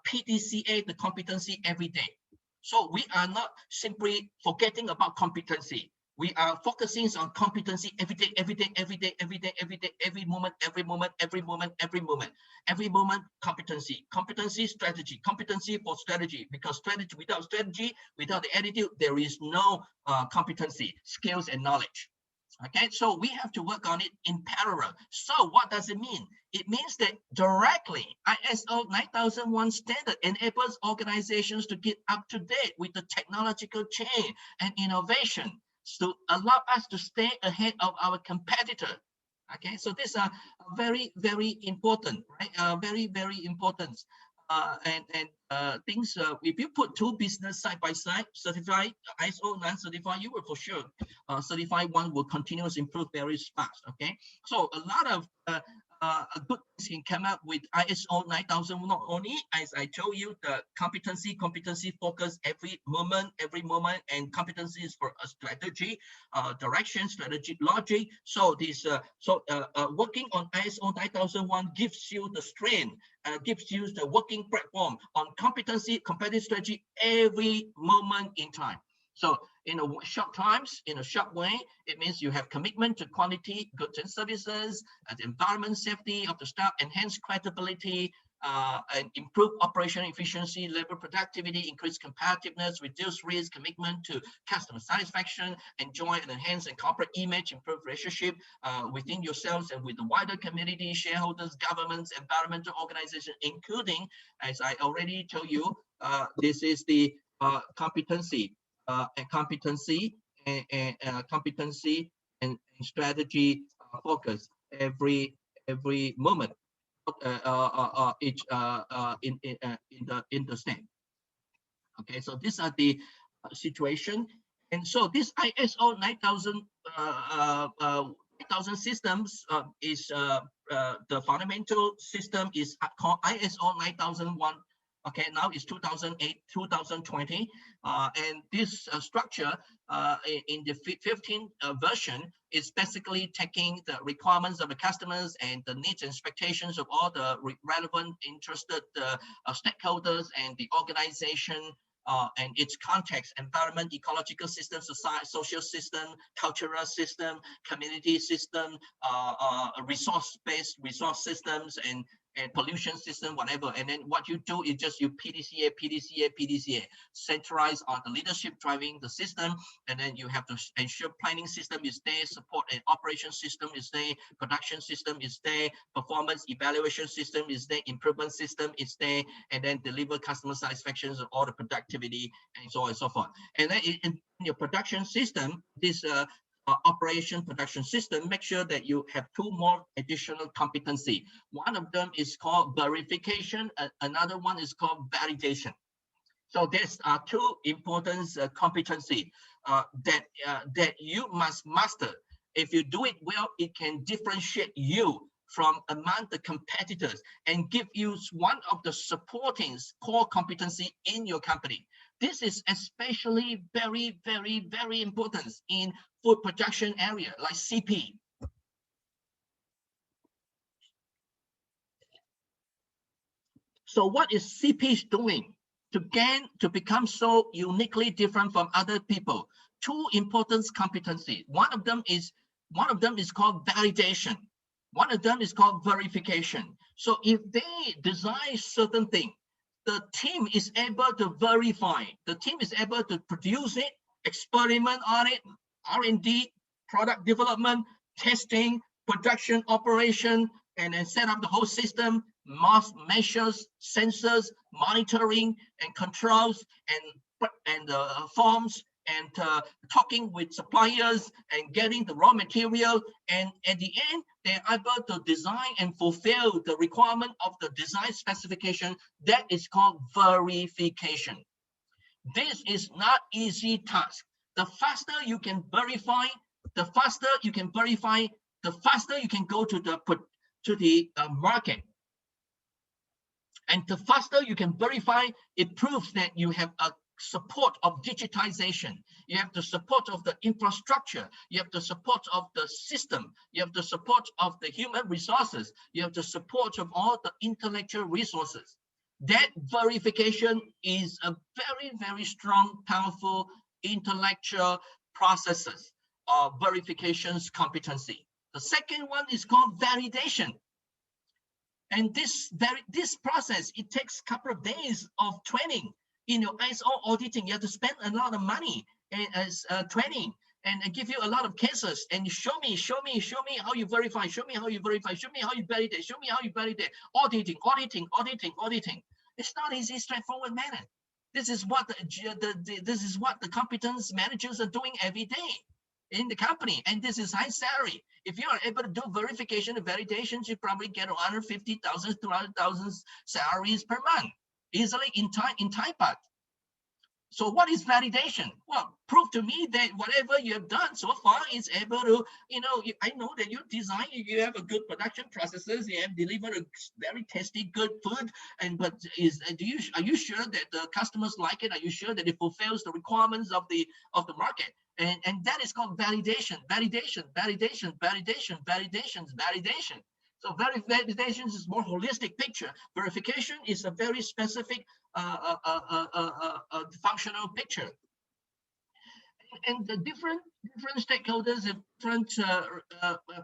PDCA the competency every day. So we are not simply forgetting about competency. We are focusing on competency every day, every day, every day, every day, every day, every moment, every moment, every moment, every moment, every moment, competency, competency, strategy, competency for strategy, because strategy, without the attitude, there is no competency, skills, and knowledge. Okay, so we have to work on it in parallel. So what does it mean? It means that directly ISO 9001 standard enables organizations to get up to date with the technological change and innovation to allow us to stay ahead of our competitor. Okay, so these are very, very important, right? Very, very important. Things, if you put two business side by side, certified, ISO, non-certified, you will for sure certified one will continuously improve very fast. Okay, so a lot of good things can come up with ISO 9000. Not only, as I told you, the competency focus every moment, and competency is for a strategy, direction, strategic logic. So this, working on ISO 9001 gives you the strength, gives you the working platform on competency, competitive strategy every moment in time. So in a short times, in a short way, it means you have commitment to quality, goods and services, the environment, safety of the staff, enhance credibility, and improve operational efficiency, labor productivity, increase competitiveness, reduce risk, commitment to customer satisfaction, enjoy and enhance and corporate image, improve relationship within yourselves and with the wider community, shareholders, governments, environmental organizations, including, as I already told you, this is the competency. Competency and strategy focus every moment each in the same. Okay, so these are the situation, and so this ISO 9000 systems is the fundamental system is called ISO 9001. Okay, now it's 2008, 2020, and this structure in the 15th version is basically taking the requirements of the customers and the needs and expectations of all the relevant interested stakeholders and the organization and its context, environment, ecological system, society, social system, cultural system, community system, resource-based resource systems, and pollution system, whatever. And then what you do is just you PDCA, centralize on the leadership driving the system. And then you have to ensure planning system is there, support and operation system is there, production system is there, performance evaluation system is there, improvement system is there, and then deliver customer satisfaction and all the productivity and so on and so forth. And then in your production system, this operation production system, make sure that you have two more additional competency. One of them is called verification, another one is called validation. So there's two important competency that you must master. If you do it well, it can differentiate you from among the competitors and give you one of the supporting core competency in your company. This is especially very, very, very important in food production area like CP. So what is CP doing to become so uniquely different from other people? Two important competencies. One of them is called validation. One of them is called verification. So if they design certain thing, the team is able to verify. The team is able to produce it, experiment on it, R&D, product development, testing, production operation, and then set up the whole system, mass measures, sensors, monitoring and controls, and forms, and talking with suppliers and getting the raw material. And at the end, they're able to design and fulfill the requirement of the design specification. That is called verification. This is not easy task. The faster you can verify, the faster you can go to the market. And the faster you can verify, it proves that you have a support of digitization. You have the support of the infrastructure. You have the support of the system. You have the support of the human resources. You have the support of all the intellectual resources. That verification is a very, very strong, powerful intellectual processes of verifications competency. The second one is called validation. And this process, it takes a couple of days of training. In your ISO auditing, you have to spend a lot of money as training and give you a lot of cases and show me how you verify, show me how you verify, show me how you validate, show me how you validate. Auditing. It's not easy, straightforward manner. This is what the competence managers are doing every day in the company, and this is high salary. If you are able to do verification and validations, you probably get 150,000, 200,000 salaries per month easily in Thailand. So what is validation? Well, prove to me that whatever you have done so far is able to, I know that you design, you have a good production processes, you have delivered a very tasty, good food, but are you sure that the customers like it? Are you sure that it fulfills the requirements of the market? And that is called validation. So validation is more holistic picture. Verification is a very specific functional picture. And the different stakeholders have different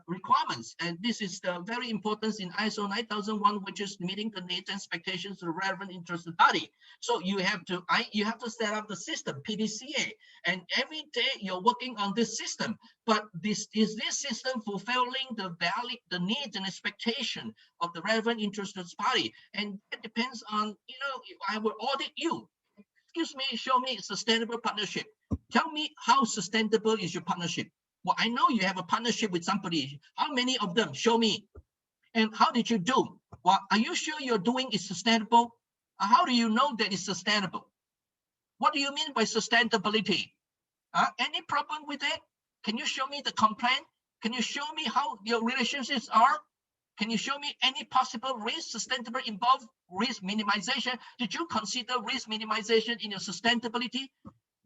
requirements, and this is the very important in ISO 9001, which is meeting the needs and expectations of the relevant interested party. So you have to set up the system PDCA, and every day you're working on this system. But is this system fulfilling the needs and expectation of the relevant interested party? And it depends on, I will audit you. Excuse me, show me sustainable partnership. Tell me how sustainable is your partnership. Well, I know you have a partnership with somebody. How many of them? Show me. And how did you do? Well, are you sure you're doing is sustainable? How do you know that it's sustainable? What do you mean by sustainability? Any problem with it? Can you show me the complaint? Can you show me how your relationships are? Can you show me any possible risk sustainable involved risk minimization? Did you consider risk minimization in your sustainability?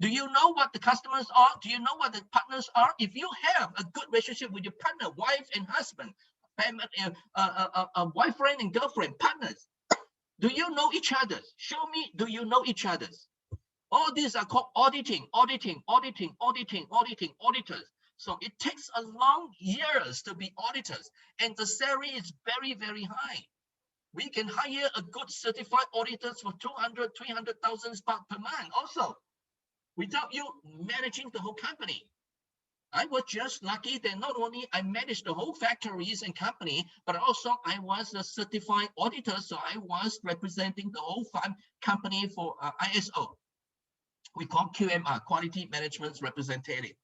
Do you know what the customers are? Do you know what the partners are? If you have a good relationship with your partner, wife and husband, boyfriend and girlfriend, partners, do you know each other? Show me, do you know each other? All these are called auditing, auditors. So it takes a long years to be auditors, and the salary is very, very high. We can hire a good certified auditors for 200, 300,000 baht per month also, without you managing the whole company. I was just lucky that not only I managed the whole factories and company, but also I was a certified auditor, so I was representing the whole company for ISO. We call QMR, Quality Management Representative.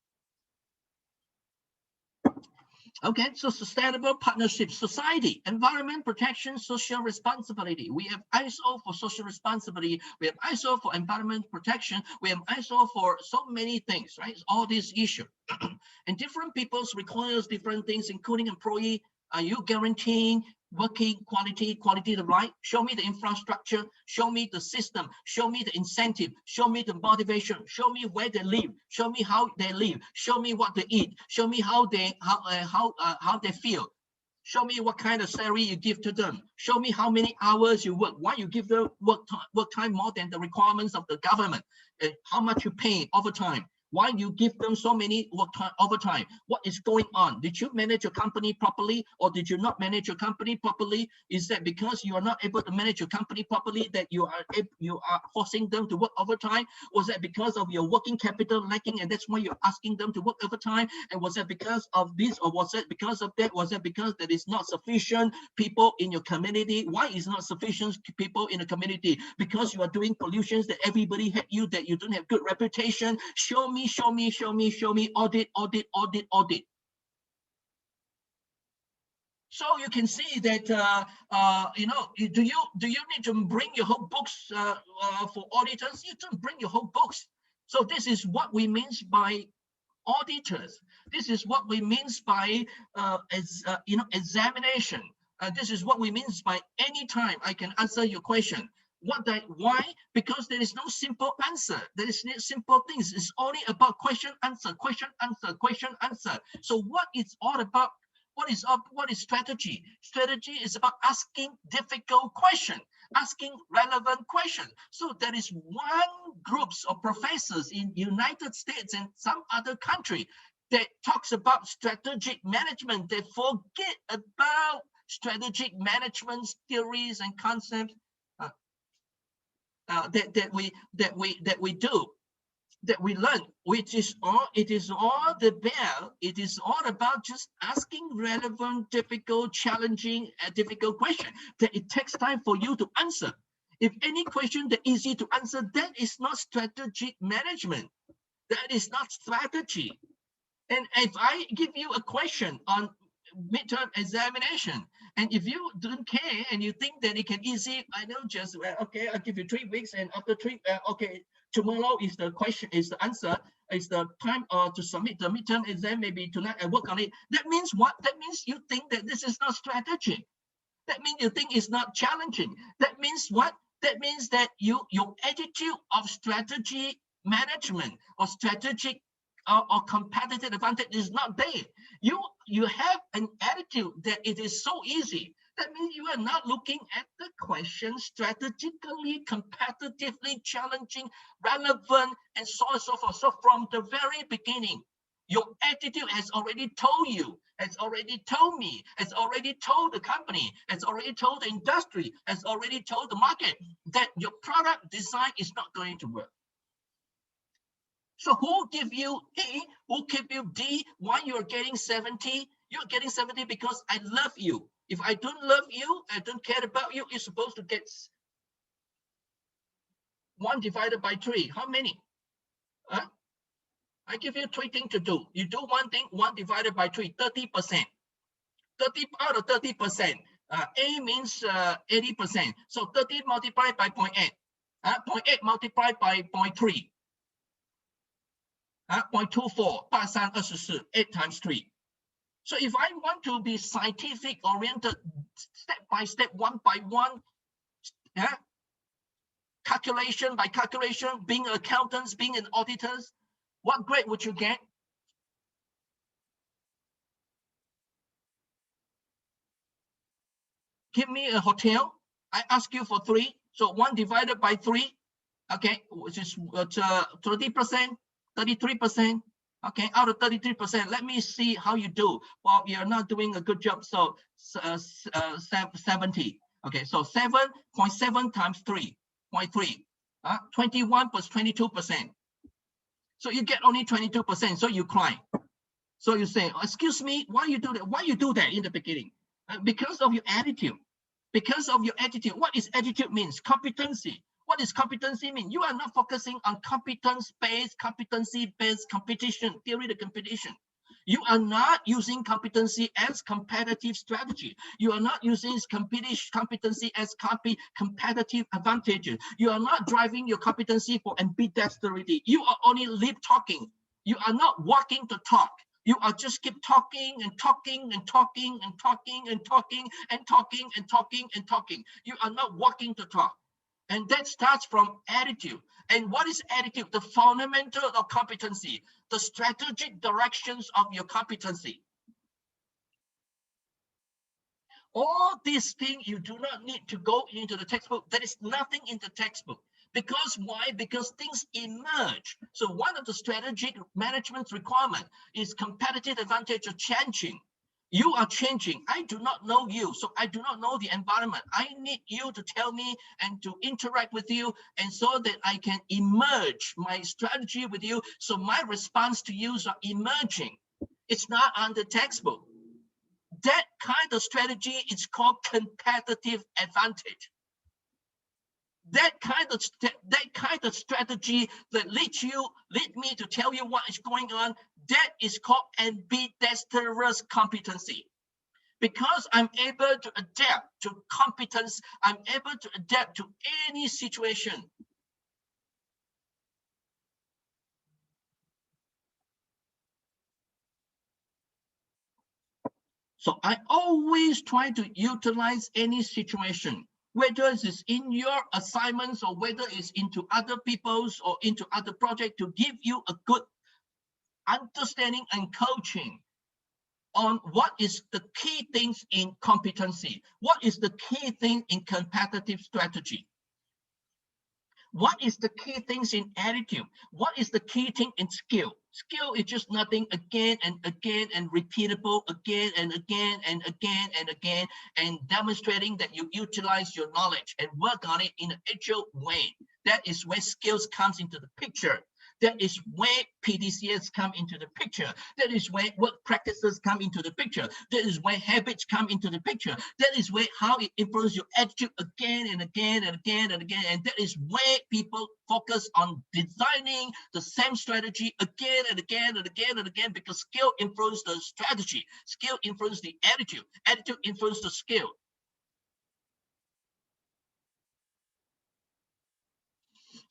Okay, so sustainable partnership, society, environment protection, social responsibility. We have ISO for social responsibility. We have ISO for environment protection. We have ISO for so many things, right? All these issues. And different peoples requires different things, including employee. Are you guaranteeing working quality of life? Show me the infrastructure, show me the system, show me the incentive, show me the motivation, show me where they live, show me how they live, show me what they eat, show me how they feel, show me what kind of salary you give to them, show me how many hours you work, why you give them work time more than the requirements of the government, how much you pay overtime. Why you give them so many overtime? What is going on? Did you manage your company properly, or did you not manage your company properly? Is that because you are not able to manage your company properly that you are forcing them to work overtime? Was that because of your working capital lacking, and that's why you're asking them to work overtime? And was that because of this, or was it because of that? Was that because there is not sufficient people in your community? Why is not sufficient people in the community? Because you are doing pollutions that everybody hate you, that you don't have good reputation. Show me, audit. So you can see that do you need to bring your whole books for auditors? You don't bring your whole books. So this is what we mean by auditors. This is what we mean by examination. This is what we mean by anytime I can answer your question. Why? Because there is no simple answer. There is no simple things. It's only about question, answer, question, answer, question, answer. So what it's all about? What is strategy? Strategy is about asking difficult question, asking relevant question. So there is one groups of professors in United States and some other country that talks about strategic management. They forget about strategic management theories and concepts that we learn, which is all. It is all about just asking relevant, difficult, challenging, difficult question that it takes time for you to answer. If any question that easy to answer, that is not strategic management. That is not strategy. And if I give you a question on midterm examination, and if you don't care and you think that it can easy, I know just okay, I'll give you 3 weeks, and after okay, tomorrow is the question, is the answer, is the time to submit the midterm exam. Maybe tonight I work on it. That means what? That means you think that this is not strategy. That means you think it's not challenging. That means what? That means that your attitude of strategy management or strategic or competitive advantage is not there. You have an attitude that it is so easy. That means you are not looking at the question strategically, competitively, challenging, relevant, and so on and so forth. So from the very beginning, your attitude has already told you, has already told me, has already told the company, has already told the industry, has already told the market that your product design is not going to work. So who give you A? Who give you D? Why you're getting 70? You're getting 70 because I love you. If I don't love you, I don't care about you, you're supposed to get 1 divided by 3. How many? I give you 3 things to do. You do one thing, 1 divided by 3, 30%. 30 out of 30%. A means 80%. So 30 multiplied by 0.8. 0.8 multiplied by 0.3. 0.24, 8324, 8 times 3. So if I want to be scientific oriented, step by step, one by one, calculation by calculation, being accountants, being an auditors, what grade would you get? Give me a hotel. I ask you for 3. So 1 divided by 3, okay, which is 30%. 33%. Okay, out of 33%, let me see how you do. Well, you're not doing a good job, so 70. Okay, so 7.7 times 3.3. 21 plus 22%. So you get only 22%, so you cry. So you say, excuse me, why you do that? Why you do that in the beginning? Because of your attitude. Because of your attitude. What is attitude means? Competency. What does competency mean? You are not focusing on competence-based, competency-based competition, theory of competition. You are not using competency as competitive strategy. You are not using competency as competitive advantages. You are not driving your competency for ambidexterity. You are only lip talking. You are not walking the talk. You are just keep talking and talking and talking and talking and talking and talking and talking and talking. You are not walking the talk. And that starts from attitude. And what is attitude? The fundamental of competency, the strategic directions of your competency. All these things you do not need to go into the textbook. There is nothing in the textbook. Because why? Because things emerge. So one of the strategic management requirement is competitive advantage of changing. You are changing. I do not know you, so I do not know the environment. I need you to tell me and to interact with you, and so that I can emerge my strategy with you. So my response to you are emerging. It's not on the textbook. That kind of strategy is called competitive advantage. That kind of strategy that lead me to tell you what is going on, that is called ambidextrous competency. Because I'm able to adapt to competence, I'm able to adapt to any situation. So I always try to utilize any situation, whether it's in your assignments or whether it's into other people's or into other projects, to give you a good understanding and coaching on what is the key things in competency, what is the key thing in competitive strategy, what is the key things in attitude, what is the key thing in skill. Skill is just nothing again and again and repeatable again and again and again and again, and demonstrating that you utilize your knowledge and work on it in an agile way. That is where skills comes into the picture. That is where PDCS come into the picture. That is where work practices come into the picture. That is where habits come into the picture. That is where how it influences your attitude again and again and again and again. And that is where people focus on designing the same strategy again and again and again and again, because skill influences the strategy. Skill influences the attitude. Attitude influences the skill.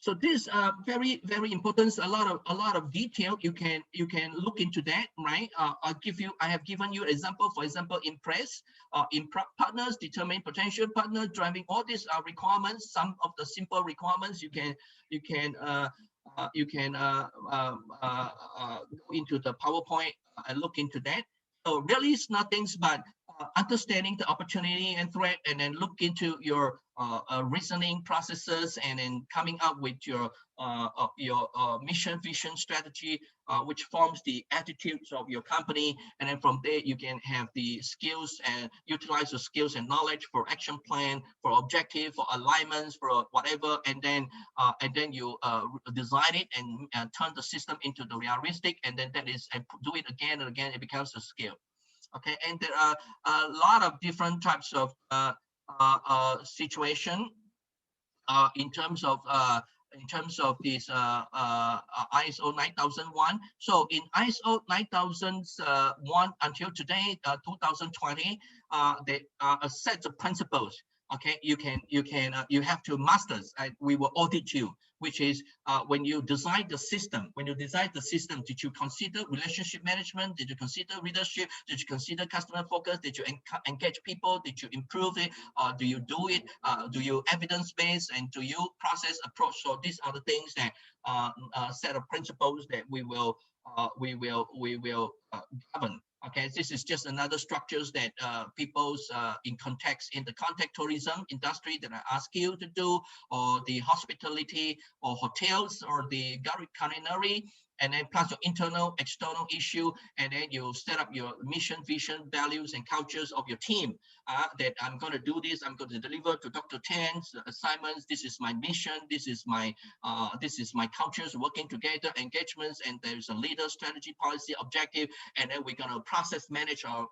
So this very, very important. A lot of detail. You can look into that, right? I have given you an example. For example, impress, partners, determine potential partner, driving all these requirements. Some of the simple requirements go into the PowerPoint and look into that. So really, it's nothing but understanding the opportunity and threat, and then look into your reasoning processes, and then coming up with your mission, vision, strategy, which forms the attitudes of your company. And then from there, you can have the skills and utilize the skills and knowledge for action plan, for objective, for alignments, for whatever. And then you design it and turn the system into the realistic. And then that is, and do it again and again. It becomes a skill. Okay, and there are a lot of different types of situation in terms of this ISO 9001. So in ISO 9001 until today, 2020, there are a set of principles. Okay, you have to master. We will audit you, which is when you design the system. Did you consider relationship management? Did you consider leadership? Did you consider customer focus? Did you engage people? Did you improve it? Do you do it? Do you evidence based, and do you process approach? So these are the things that set of principles that we will govern. Okay, this is just another structures that people's in the contact tourism industry that I ask you to do, or the hospitality or hotels or the culinary, and then plus your internal, external issue, and then you set up your mission, vision, values, and cultures of your team. That I'm going to do this. I'm going to deliver to Dr. Tan's assignments. This is my mission. This is my cultures, working together, engagements, and there's a leader, strategy, policy, objective, and then we're going to process manage our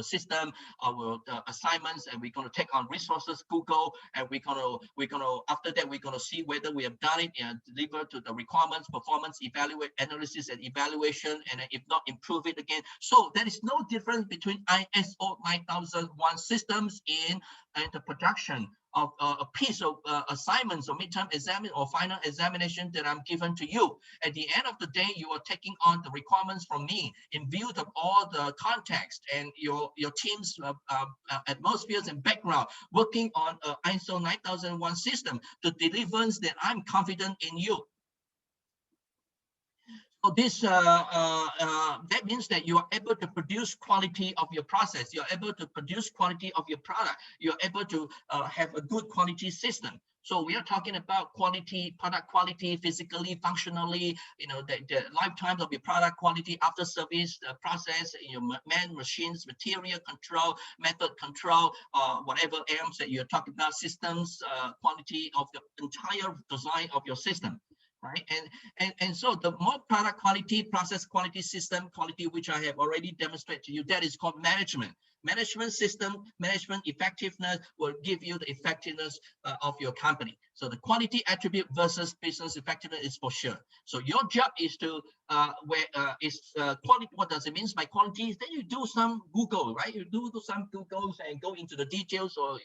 system, our assignments, and we're going to take on resources, Google, and we're going to after that we're going to see whether we have done it and deliver to the requirements, performance, evaluate, analysis, and evaluation, and if not, improve it again. So there is no difference between ISO 9001 systems in the production of a piece of assignments or midterm exam or final examination that I'm given to you. At the end of the day, you are taking on the requirements from me in view of all the context and your team's atmospheres and background, working on ISO 9001 system to deliver that I'm confident in you. So this that means that you are able to produce quality of your process. You are able to produce quality of your product. You are able to have a good quality system. So we are talking about quality, product quality, physically, functionally, the lifetime of your product quality, after service process, man, machines, material control, method control, whatever else that you're talking about, systems, quality of the entire design of your system. Right, and so the more product quality, process quality, system quality, which I have already demonstrated to you, that is called management. Management system, management effectiveness will give you the effectiveness of your company. So the quality attribute versus business effectiveness is for sure. So your job is to quality. What does it mean by quality? Then you do some Google, right? You do some Googles and go into the details, or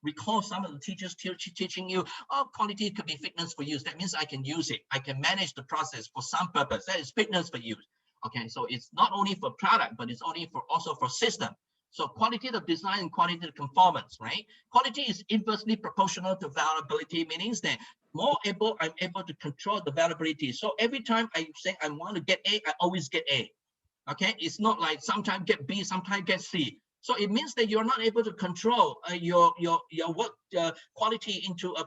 recall some of the teachers teaching you. Oh, quality could be fitness for use. That means I can use it. I can manage the process for some purpose. That is fitness for use. Okay, so it's not only for product, but it's also for system. So quality of design and quality of conformance, right? Quality is inversely proportional to variability, meaning that I'm able to control the variability. So every time I say I want to get A, I always get A. Okay, it's not like sometimes get B, sometimes get C. So it means that you're not able to control your work quality into a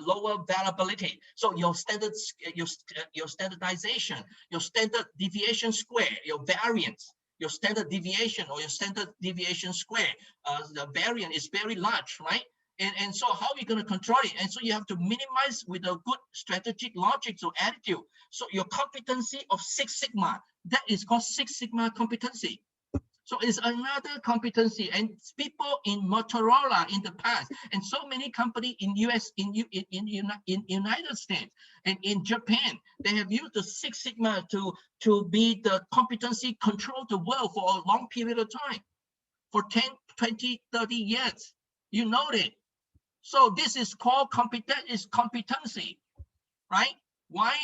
lower variability. So your standards, your standardization, your standard deviation square, your variance, your standard deviation or your standard deviation square, the variance is very large, right? And so how are you going to control it? And so you have to minimize with a good strategic logic or attitude. So your competency of Six Sigma, that is called Six Sigma competency. So it's another competency, and people in Motorola in the past, and so many companies in US, in United States, and in Japan, they have used the Six Sigma to be the competency control the world for a long period of time, for 10, 20, 30 years. You know it. So this is called competency, right? Why?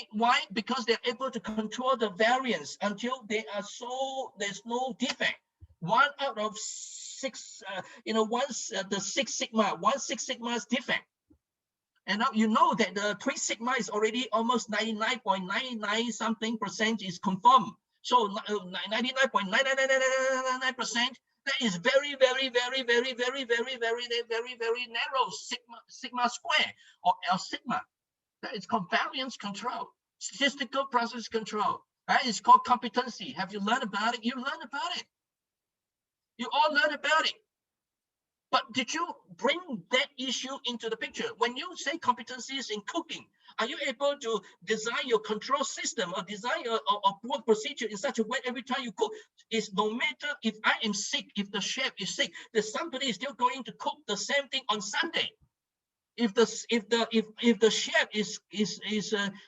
Because they're able to control the variance until they are there's no defect. One out of six, once the Six Sigma, one Six Sigma is defect. And now you know that the Three Sigma is already almost 99.99 something percent is confirmed. So 99.99999%, that is very, very, very, very, very, very, very, very, very narrow sigma square or L sigma. That is called variance control, statistical process control. That is called competency. Have you learned about it? You learned about it. You all learned about it. But did you bring that issue into the picture? When you say competencies in cooking, are you able to design your control system or design a work procedure in such a way every time you cook is no matter if I am sick, if the chef is sick, that somebody is still going to cook the same thing on Sunday. If the chef is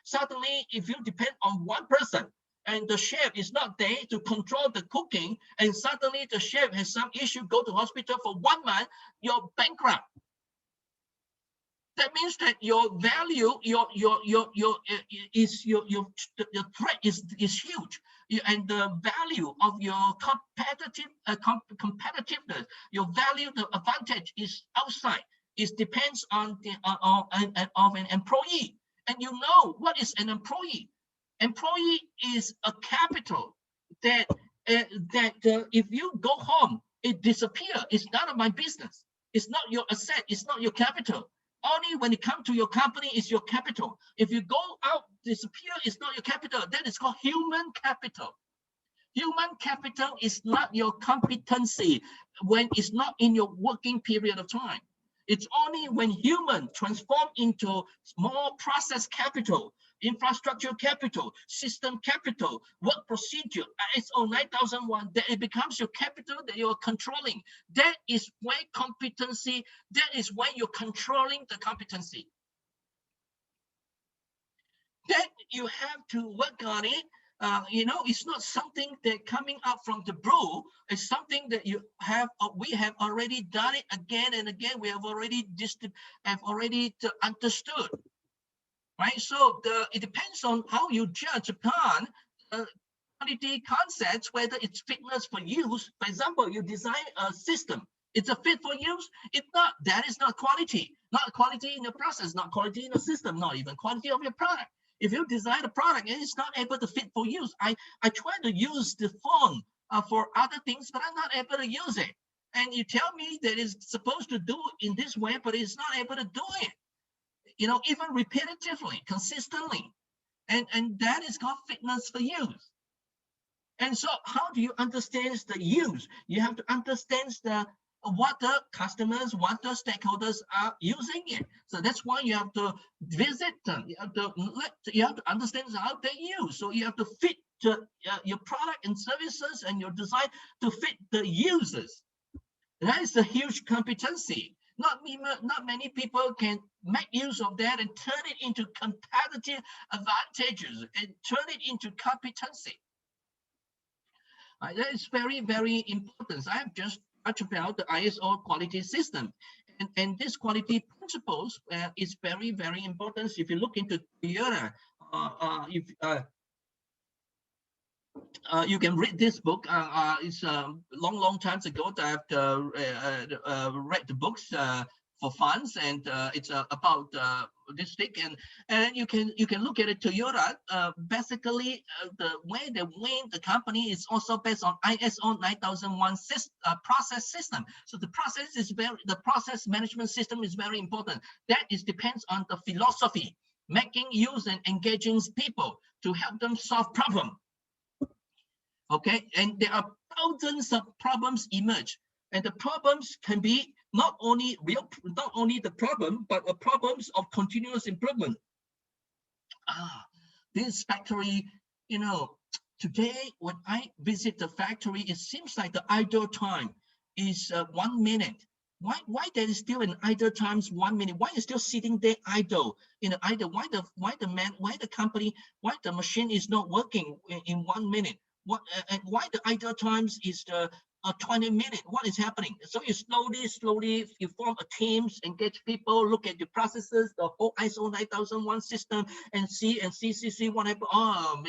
suddenly, if you depend on one person and the chef is not there to control the cooking, and suddenly the chef has some issue, go to hospital for 1 month, you're bankrupt. That means that your value, your threat is huge, and the value of your competitiveness, your value, the advantage is outside. It depends on of an employee. And you know what is an employee? Employee is a capital that if you go home, it disappears. It's none of my business. It's not your asset. It's not your capital. Only when it comes to your company is your capital. If you go out, disappear, it's not your capital. That is called human capital. Human capital is not your competency when it's not in your working period of time. It's only when human transform into more process capital, infrastructure capital, system capital, work procedure, ISO 9001, that it becomes your capital that you're controlling. That is where competency, that is where you're controlling the competency. That you have to work on it. It's not something that coming up from the blue. It's something that we have already done it again and again. We have already understood, right? So it depends on how you judge upon quality concepts, whether it's fitness for use. For example, you design a system. It's a fit for use. It's not. That is not quality. Not quality in your process. Not quality in the system. Not even quality of your product. If you design a product and it's not able to fit for use, I try to use the phone for other things, but I'm not able to use it. And you tell me that it's supposed to do it in this way, but it's not able to do it. Even repetitively, consistently, and that is called fitness for use. And so, how do you understand the use? You have to understand what the customers, what the stakeholders are using it. So that's why you have to visit them. You have to understand how they use. So you have to fit your product and services and your design to fit the users. That is a huge competency. Not many people can make use of that and turn it into competitive advantages and turn it into competency. That is very, very important. I have just touched about the ISO quality system. And this quality principles is very, very important. If you look into Toyota, you can read this book. It's long times ago that I've read the books for funds, and it's about this thing. And you can look at it. Toyota basically the way they win the company is also based on ISO 9001 process system. So the process management system is very important. That is depends on the philosophy, making use and engaging people to help them solve problems. Okay, and there are thousands of problems emerge, and the problems can be not only the problem, but the problems of continuous improvement. This factory, you know, today when I visit the factory, it seems like the idle time is 1 minute. Why there is still an idle times 1 minute? Why is still sitting there idle in the idle? Why the company, why the machine is not working in 1 minute? What and why the idle times is the 20 minutes? What is happening? So you slowly you form a teams, engage people, look at the processes, the whole ISO 9001 system, and see what happened. Oh,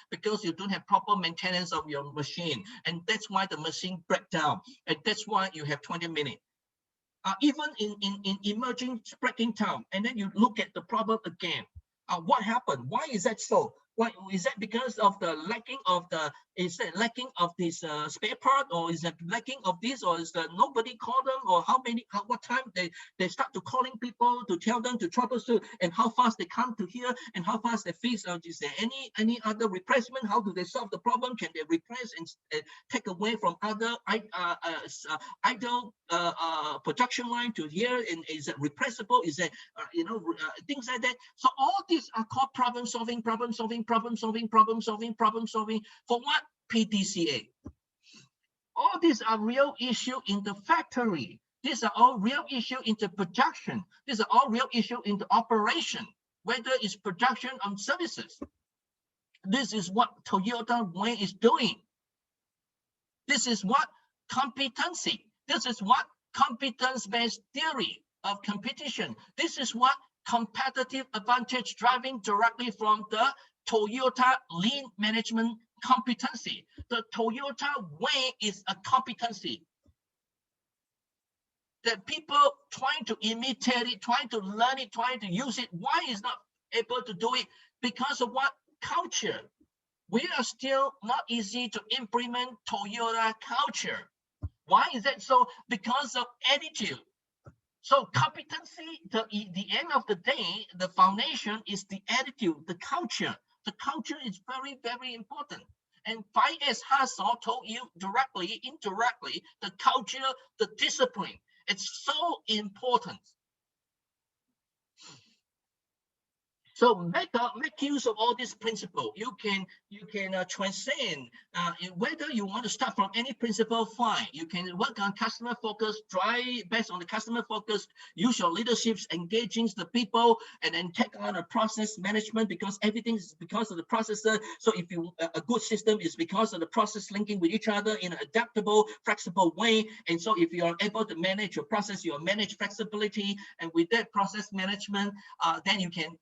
because you don't have proper maintenance of your machine, and that's why the machine break down, and that's why you have 20 minutes. Even in emerging breaking down, and then you look at the problem again. What happened? Why is that so? Why is that? Because of the lacking of the, is it lacking of this spare part, or is it lacking of this, or is that nobody call them, or what time they start to calling people to tell them to troubleshoot, and how fast they come to here, and how fast they fix? Is there any other replacement? How do they solve the problem? Can they replace and take away from other idle production line to here? And is it replaceable? Is it things like that? So all these are called problem solving. For what? PDCA. All these are real issue in the factory. These are all real issue in the production. These are all real issue in the operation, whether it's production on services. This is what Toyota way is doing. This is what competency. This is what competence-based theory of competition. This is what competitive advantage driving directly from the Toyota lean management competency. The Toyota way is a competency that people trying to imitate it, trying to learn it, trying to use it. Why is not able to do it? Because of what? Culture. We are still not easy to implement Toyota culture. Why is that so? Because of attitude. So competency, the end of the day, the foundation is the attitude, the culture. The culture is very, very important. And 5S Hassel told you directly, indirectly, the culture, the discipline. It's so important. So make use of all these principles. You can transcend. Whether you want to start from any principle, fine. You can work on customer focus, try based on the customer focus. Use your leaderships, engaging the people, and then take on a process management, because everything is because of the processor. So if you a good system is because of the process linking with each other in an adaptable, flexible way. And so if you are able to manage your process, you manage flexibility, and with that process management, then you can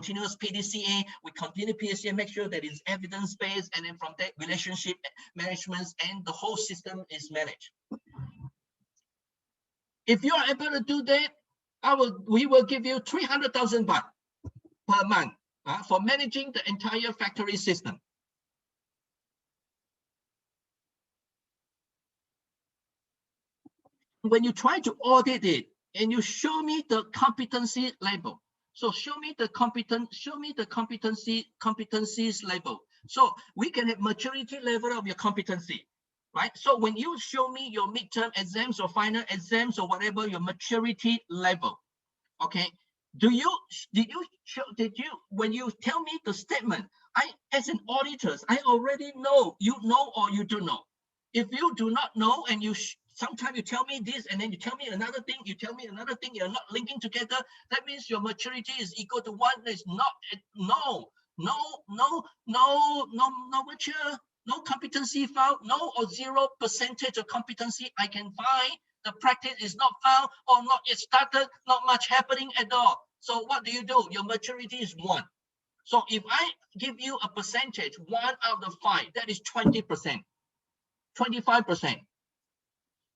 continuous PDCA. We continue PDCA, make sure that it's evidence-based, and then from that relationship management and the whole system is managed. If you are able to do that, we will give you 300,000 baht per month for managing the entire factory system. When you try to audit it and you show me the competency label, so show me the competencies level. So we can have maturity level of your competency, right? So when you show me your midterm exams or final exams or whatever, your maturity level, okay? Did you when you tell me the statement, as an auditor, I already know you know or you do know. If you do not know and you sometimes you tell me this and then you tell me another thing, you're not linking together, that means your maturity is equal to 1. It's not, no mature, no competency found, no or 0% of competency I can find. The practice is not found or not yet started, not much happening at all. So what do? Your maturity is 1. So if I give you a percentage, 1/5, that is 20%, 25%.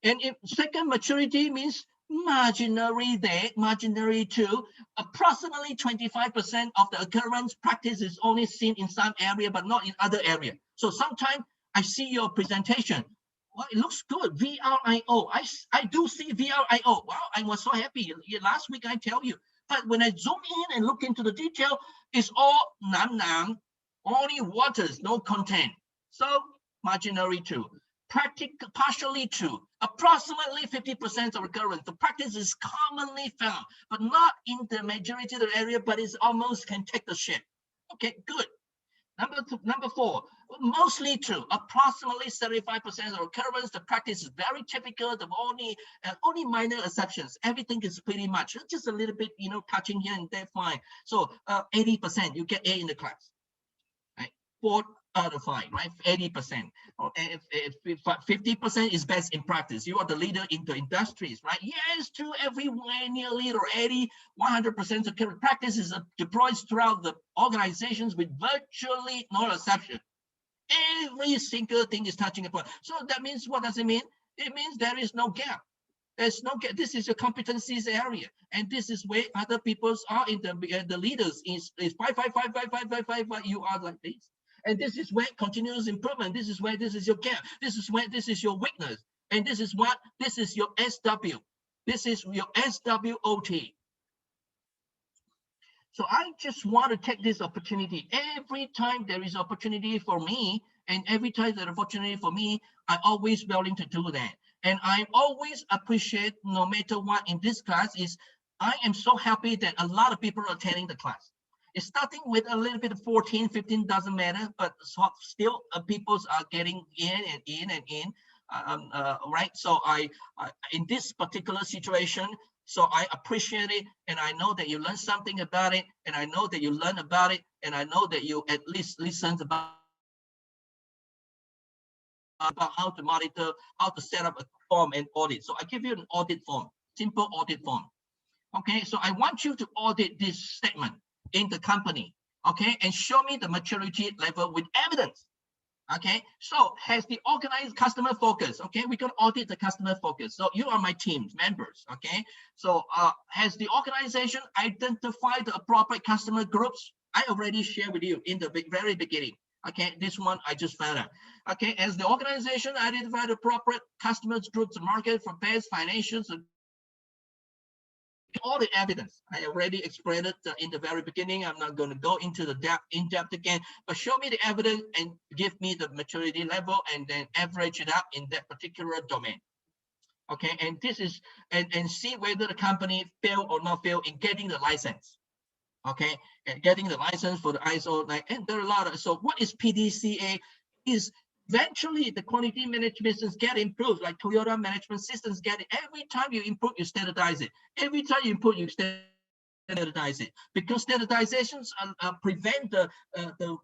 And if second maturity means marginally there, marginally too, approximately 25% of the occurrence practice is only seen in some area, but not in other area. So sometimes I see your presentation. Well, it looks good. VRIO. I do see VRIO. Wow, I was so happy. Last week I tell you. But when I zoom in and look into the detail, it's all nam, only waters, no content. So marginally too. Partially true. Approximately 50% of occurrence. The practice is commonly found, but not in the majority of the area, but it's almost can take the shape. Okay, good. Number 4, mostly true. Approximately 75% of occurrence. The practice is very typical. The only minor exceptions. Everything is pretty much just a little bit, touching here and there, fine. So 80%, you get A in the class. Right? 4/5, right? 80%. Or if 50% is best in practice. You are the leader in the industries, right? Yes, true, everywhere nearly or 100% of practice is deployed throughout the organizations with virtually no exception. Every single thing is touching upon. So that means, what does it mean? It means there is no gap. There's no gap. This is your competencies area, and this is where other peoples are in the leaders is 5. You are like this. And this is where continuous improvement. This is where this is your gap. This is where this is your weakness. And this is your SW. This is your SWOT. So I just want to take this opportunity. Every time there is opportunity for me, and every time there's opportunity for me, I'm always willing to do that. And I always appreciate, no matter what in this class, is I am so happy that a lot of people are attending the class. It's starting with a little bit of 14, 15, doesn't matter, but still people are getting in and in and in, right? So I in this particular situation, so I appreciate it, and I know that you learn something about it, and I know that you learn about it, and I know that you at least listen about how to monitor, how to set up a form and audit. So I give you an audit form, simple audit form. Okay, so I want you to audit this statement in the company, okay, and show me the maturity level with evidence. Okay, so has the organized customer focus? Okay, we can audit the customer focus. So you are my team members. Okay, so has the organization identified the appropriate customer groups? I already shared with you in the very beginning. Okay, this one I just found out. Okay, has the organization identified the appropriate customer groups, market for best financials, all the evidence. I already explained it in the very beginning. I'm not going to go into the in-depth again, but show me the evidence and give me the maturity level, and then average it out in that particular domain. Okay, and this is and see whether the company fail or not fail in getting the license. Okay, and getting the license for the ISO, and there are a lot of. So what is PDCA? Is eventually the quality management systems get improved, like Toyota management systems get it. Every time you improve, you standardize it. Every time you improve, you standardize it, because standardizations prevent the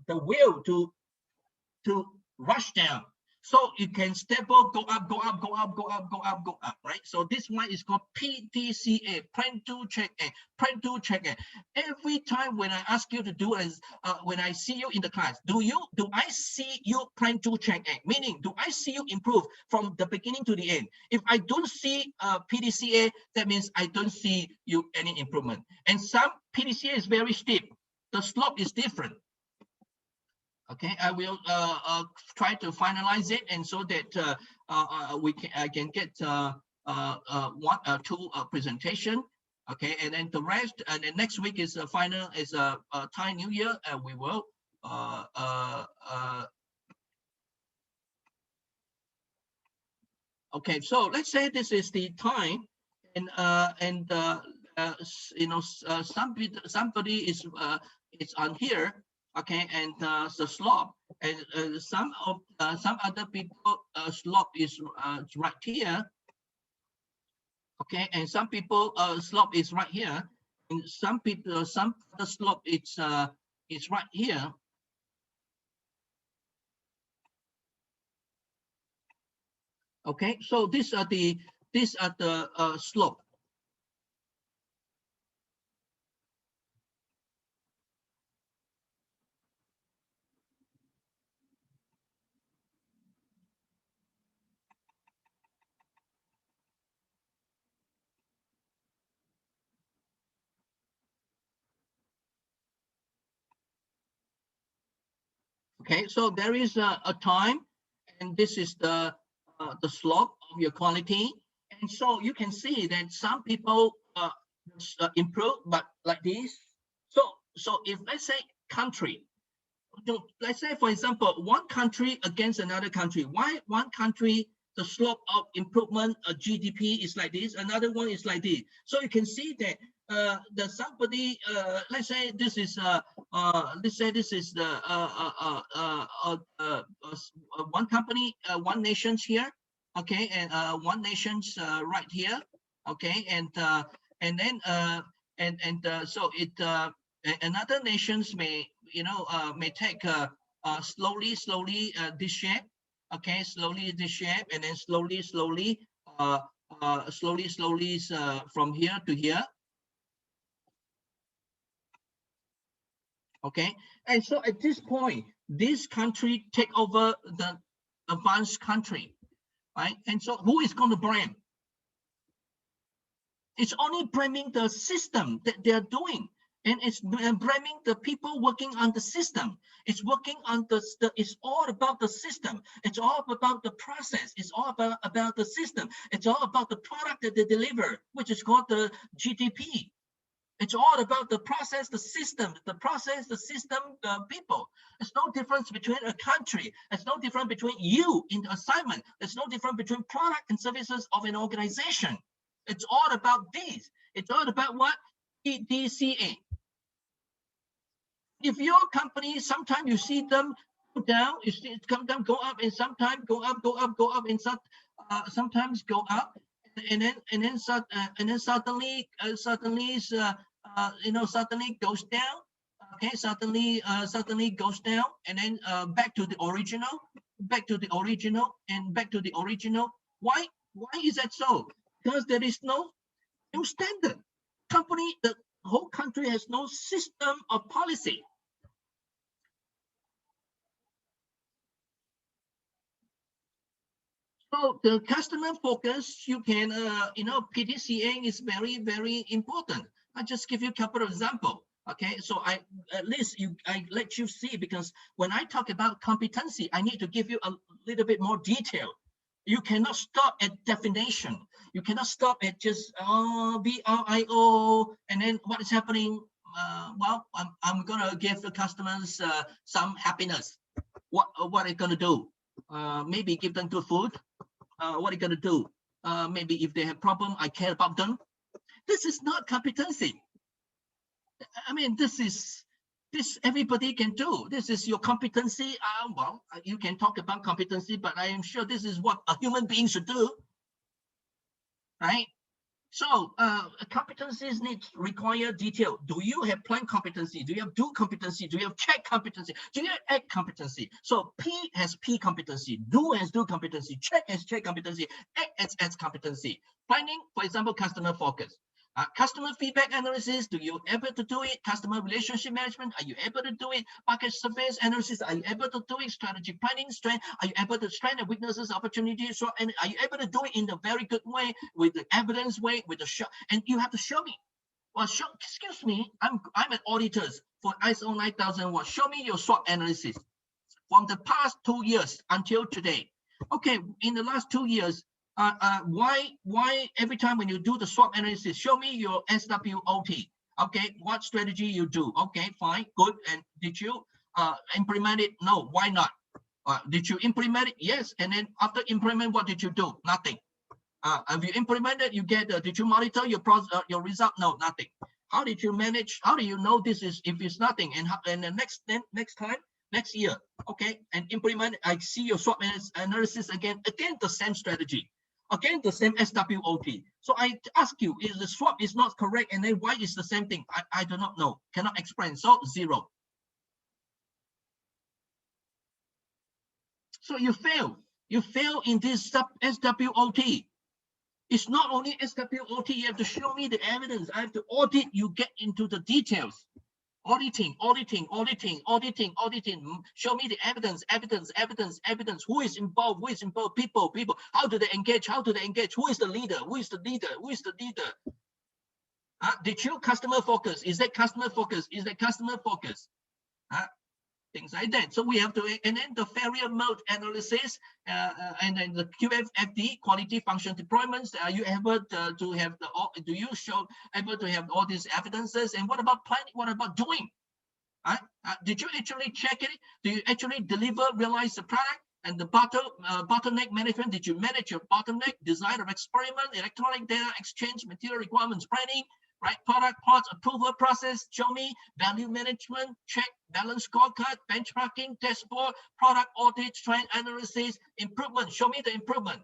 will to rush down. So you can stable, go up, go up, go up, go up, go up, go up, right? So this one is called PDCA, plan to check A, plan to check A. Every time when I ask you to do is when I see you in the class, do I see you plan to check A? Meaning, do I see you improve from the beginning to the end? If I don't see PDCA, that means I don't see you any improvement. And some PDCA is very steep. The slope is different. Okay, I will try to finalize it, and so that I can get one or two presentation. Okay, and then the rest, and then next week is final is Thai New Year, and we will okay. So let's say this is the time, and somebody is on here. Okay, and the slope, and some other people slope is right here. Okay, and some people slope is right here, and some other slope is right here. Okay, so these are the slope. Okay, so there is a time, and this is the slope of your quality. And so you can see that some people improve, but like this. So if let's say country, let's say for example, one country against another country, why one country the slope of improvement GDP is like this, another one is like this. So you can see that the somebody let's say this is let's say this is the one company, one nation's here, okay, and one nation's right here, okay, and then so it another nations may, you know, may take slowly this shape, okay, slowly this shape, and then slowly uh, slowly from here to here, okay. And so at this point, this country take over the advanced country, right? And so who is going to blame? It's only blaming the system that they're doing. And it's blaming the people working on the system. It's working on it's all about the system. It's all about the process. It's all about the system. It's all about the product that they deliver, which is called the GDP. It's all about the process, the system, the process, the system, the people. There's no difference between a country. There's no difference between you in the assignment. There's no difference between product and services of an organization. It's all about this. It's all about what? EDCA. If your company, sometimes you see them go down, you see it come down, go up, and sometimes go up, and sometimes go up, and then suddenly you know, suddenly goes down. Okay, suddenly goes down, and then back to the original, and back to the original. Why is that so? Because there is no standard. The whole country has no system of policy. So the customer focus, you can, you know, PDCA is very important. I just give you a couple of examples. Okay, so at least I let you see, because when I talk about competency, I need to give you a little bit more detail. You cannot stop at definition. You cannot stop at just VRIO, and then what is happening? Well, I'm gonna give the customers some happiness. What are you gonna do? Maybe give them good food. What are you gonna do? Maybe if they have problem, I care about them. This is not competency. I mean, this everybody can do. This is your competency. Well, you can talk about competency, but I am sure this is what a human being should do, right? So competencies require detail. Do you have plan competency? Do you have do competency? Do you have check competency? Do you have act competency? So P has P competency, do has do competency, check has check competency, act has act competency. Planning, for example, customer focus. Customer feedback analysis, do you able to do it? Customer relationship management, are you able to do it? Market surveys analysis, are you able to do it? Strategy planning, strength, are you able to strength and weaknesses, opportunities, so, and are you able to do it in a very good way, with the evidence way, with the show? And you have to show me. Well, excuse me, I'm an auditor for ISO 9001. Show me your SWOT analysis from the past 2 years until today. Okay, in the last 2 years, why every time when you do the SWOT analysis, show me your SWOT. Okay, what strategy you do? Okay, fine, good. And did you implement it? No. Why not? Did you implement it? Yes. And then after implement, what did you do? Nothing. Have you implemented? You get? Did you monitor your result? No, nothing. How did you manage? How do you know this is if it's nothing? And the next time, next year, okay, and implement. I see your SWOT analysis again the same strategy. Again, the same SWOT. So I ask you, is the SWOT is not correct, and then why is the same thing? I do not know. Cannot explain. So 0. So you fail. You fail in this SWOT. It's not only SWOT. You have to show me the evidence. I have to audit. You get into the details. Auditing. Show me the evidence. Who is involved? People. How do they engage? Who is the leader? Did you customer focus? Is that customer focus? things like that. So we have to, and then the failure mode analysis, and then the QFD, quality function deployments. Are you able to have do you show able to have all these evidences? And what about planning? What about doing? Did you actually check it? Do you actually deliver, realize the product? And the bottleneck management, did you manage your bottleneck, design of experiment, electronic data exchange, material requirements planning, right? Product parts approval process, show me, value management, check, balance scorecard, benchmarking, dashboard, product audit, trend analysis, improvement, show me the improvement.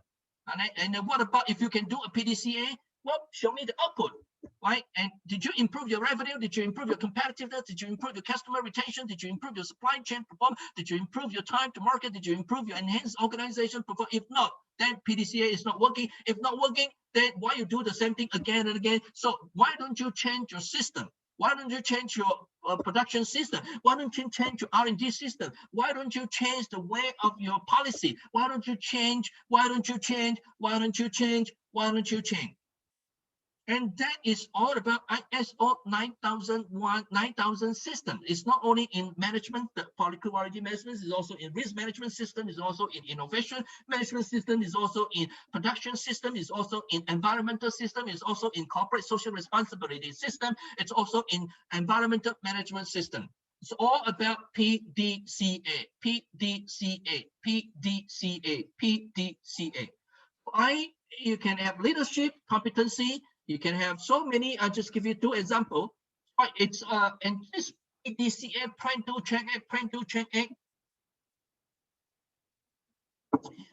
And then what about if you can do a PDCA? Well, show me the output. Right? And did you improve your revenue? Did you improve your competitiveness? Did you improve your customer retention? Did you improve your supply chain performance? Did you improve your time to market? Did you improve your enhanced organization performance? If not, then PDCA is not working. If not working, then why you do the same thing again and again? So why don't you change your system? Why don't you change your production system? Why don't you change your R&D system? Why don't you change the way of your policy? Why don't you change? Why don't you change? Why don't you change? Why don't you change? And that is all about ISO 9000 system. It's not only in management, the quality management is also in risk management system, is also in innovation management system, is also in production system, is also in environmental system, is also in corporate social responsibility system. It's also in environmental management system. It's all about PDCA, PDCA, PDCA, PDCA. You can have leadership competency. You can have so many. I'll just give you two examples. Right, it's and this PDCA, plan to check it, plan to check it.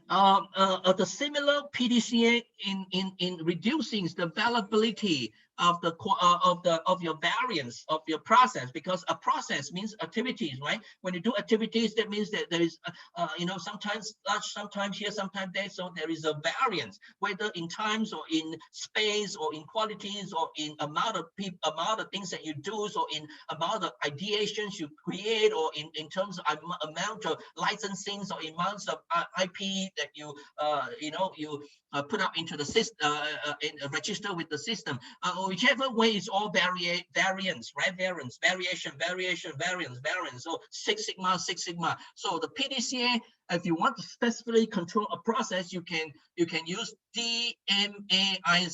The similar PDCA in reducing the availability of your variance of your process, because a process means activities, right? When you do activities, that means that there is sometimes large, sometimes here, sometimes there, so there is a variance, whether in times or in space or in qualities or in amount of things that you do, so in amount of ideations you create, or in terms of amount of licensing, or amounts of IP that you put out into the system, register with the system. Whichever way is all variance, right? Variation. So Six Sigma. So the PDCA, if you want to specifically control a process, you can use DMAIC,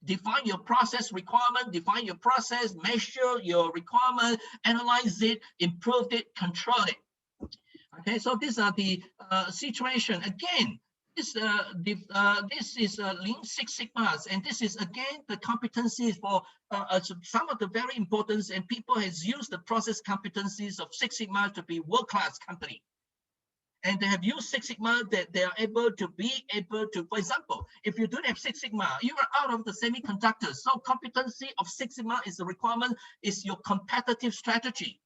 define your process requirement, define your process, measure your requirement, analyze it, improve it, control it. Okay, so these are the situation. Again, this is Lean Six Sigmas, and this is again the competencies for some of the very important, and people has used the process competencies of Six Sigma to be world-class company. And they have used Six Sigma that they are able to, for example, if you don't have Six Sigma, you are out of the semiconductors. So competency of Six Sigma is the requirement, is your competitive strategy.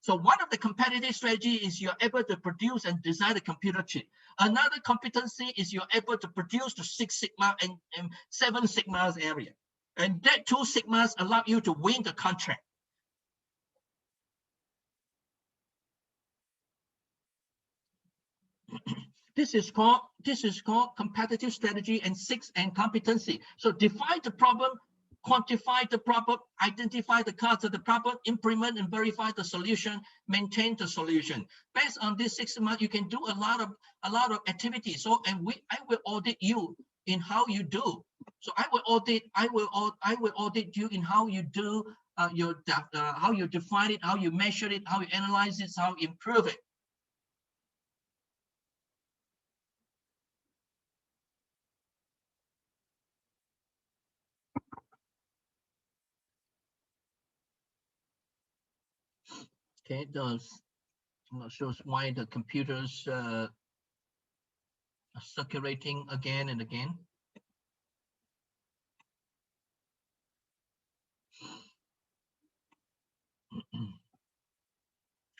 So one of the competitive strategy is you're able to produce and design a computer chip. Another competency is you're able to produce the Six Sigma and Seven Sigmas area. And that two Sigmas allow you to win the contract. This is called competitive strategy and competency. So define the problem, quantify the problem, identify the cause of the problem, implement and verify the solution, maintain the solution. Based on this 6 months, you can do a lot of activities. So, and I will audit you in how you do. So I will audit you in how you do how you define it, how you measure it, how you analyze it, how you improve it. Okay, I'm not sure why the computers are circulating again and again.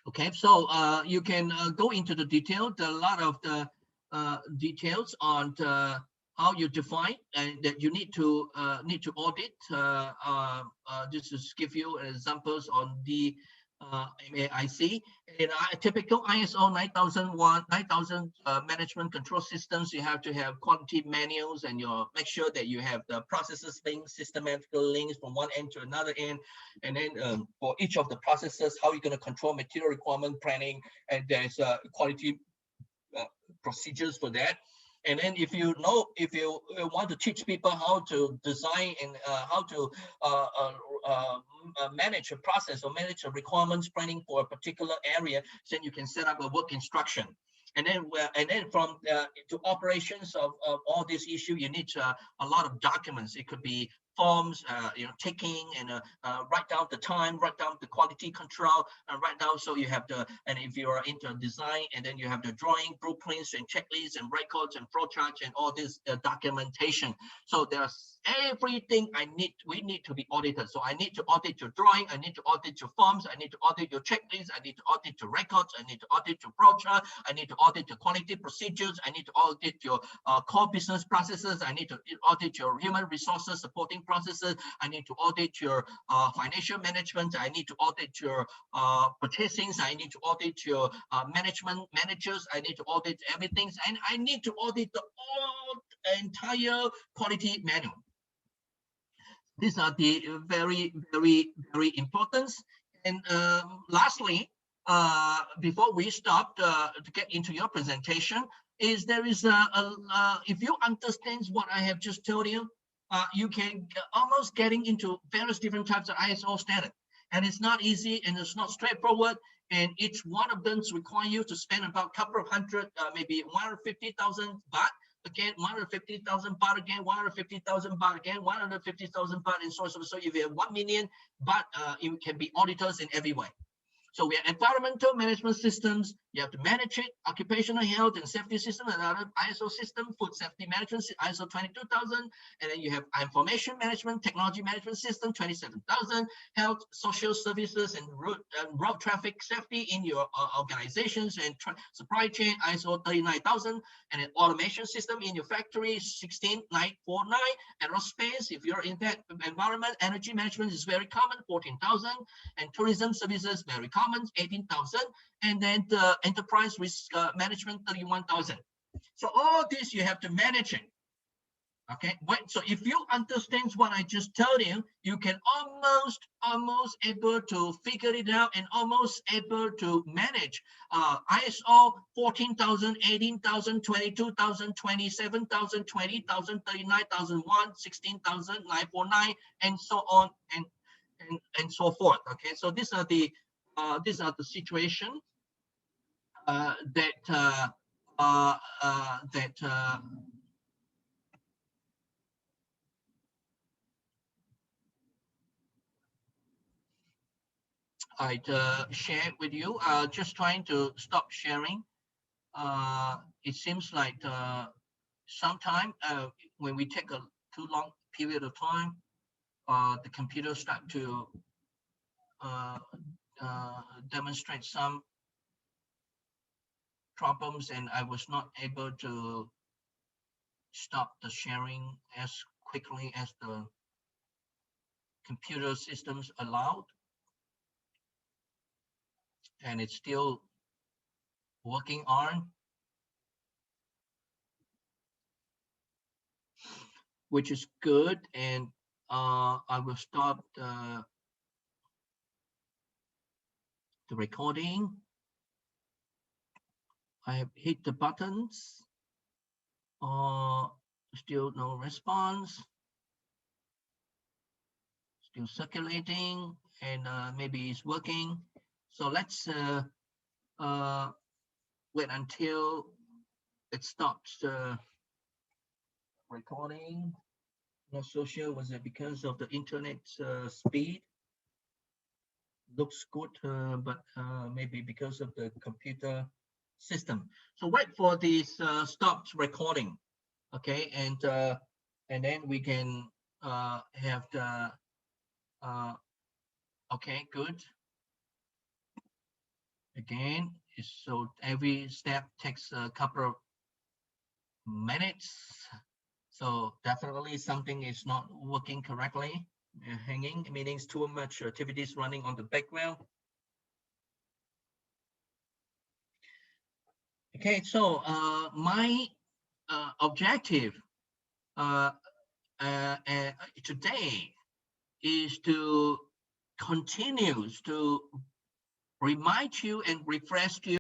Okay, so you can go into the detail. There are a lot of the details on how you define and that you need to audit. Just to give you examples on the I see. In a typical ISO 9000 management control systems, you have to have quality manuals, and you make sure that you have the processes linked, systematical links from one end to another end. And then for each of the processes, how you're going to control material requirement planning, and there's quality uh, procedures for that. And then if you know, if you want to teach people how to design and how to uh, uh, manage a process or manage a requirements planning for a particular area, then you can set up a work instruction. And then from to operations of all this issue, you need a lot of documents. It could be forms, taking and write down the time, write down the quality control, and write down, so you have the, and if you are into design, and then you have the drawing, blueprints, and checklists, and records, and flowcharts, and all this documentation. So there's everything we need to be audited. So I need to audit your drawing, I need to audit your forms, I need to audit your checklist, I need to audit your records, I need to audit your flowchart, I need to audit your quality procedures, I need to audit your core business processes, I need to audit your human resources supporting processes, I need to audit your financial management, I need to audit your purchasing, I need to audit your managers, I need to audit everything, and I need to audit the entire quality manual. These are the very, very, very important. And lastly, before we stop to get into your presentation, is there is if you understand what I have just told you, you can almost getting into various different types of ISO standard. And it's not easy, and it's not straightforward. And each one of them require you to spend about a couple of hundred, maybe 150,000 baht. Again, 150,000 baht again, 150,000 baht again, 150,000 baht, and so on. So if you have 1 million baht, it can be auditors in every way. So we have environmental management systems. You have to manage it, occupational health and safety system, another ISO system, food safety management, ISO 22,000. And then you have information management, technology management system, 27,000, health, social services, and road traffic safety in your organizations, and supply chain, ISO 39,000, and an automation system in your factory, 16949. Aerospace, if you're in that environment, energy management is very common, 14,000, and tourism services, very common, 18,000, and then the enterprise risk management, 31,000. So all this you have to manage it. Okay, so if you understand what I just told you, you can almost able to figure it out, and almost able to manage ISO 14,000, 18,000, 22,000, 27,000, 20,000, 39,001, 16,000, 949, and so on, and so forth. Okay, so these are the situation that I'd share with you. Just trying to stop sharing. It seems like sometime when we take a too long period of time, the computer start to demonstrate some problems, and I was not able to stop the sharing as quickly as the computer systems allowed, and it's still working on, which is good. And I will stop the recording. I have hit the buttons. Still no response. Still circulating, and maybe it's working. So let's wait until it stops recording. Not so sure, was it because of the internet speed? Looks good, but maybe because of the computer system. So wait for this stopped recording, okay, and then we can have the okay, good. Again, so every step takes a couple of minutes. So definitely something is not working correctly. Hanging, meaning too much activities running on the background. Okay, so my objective uh, today is to continue to remind you and refresh you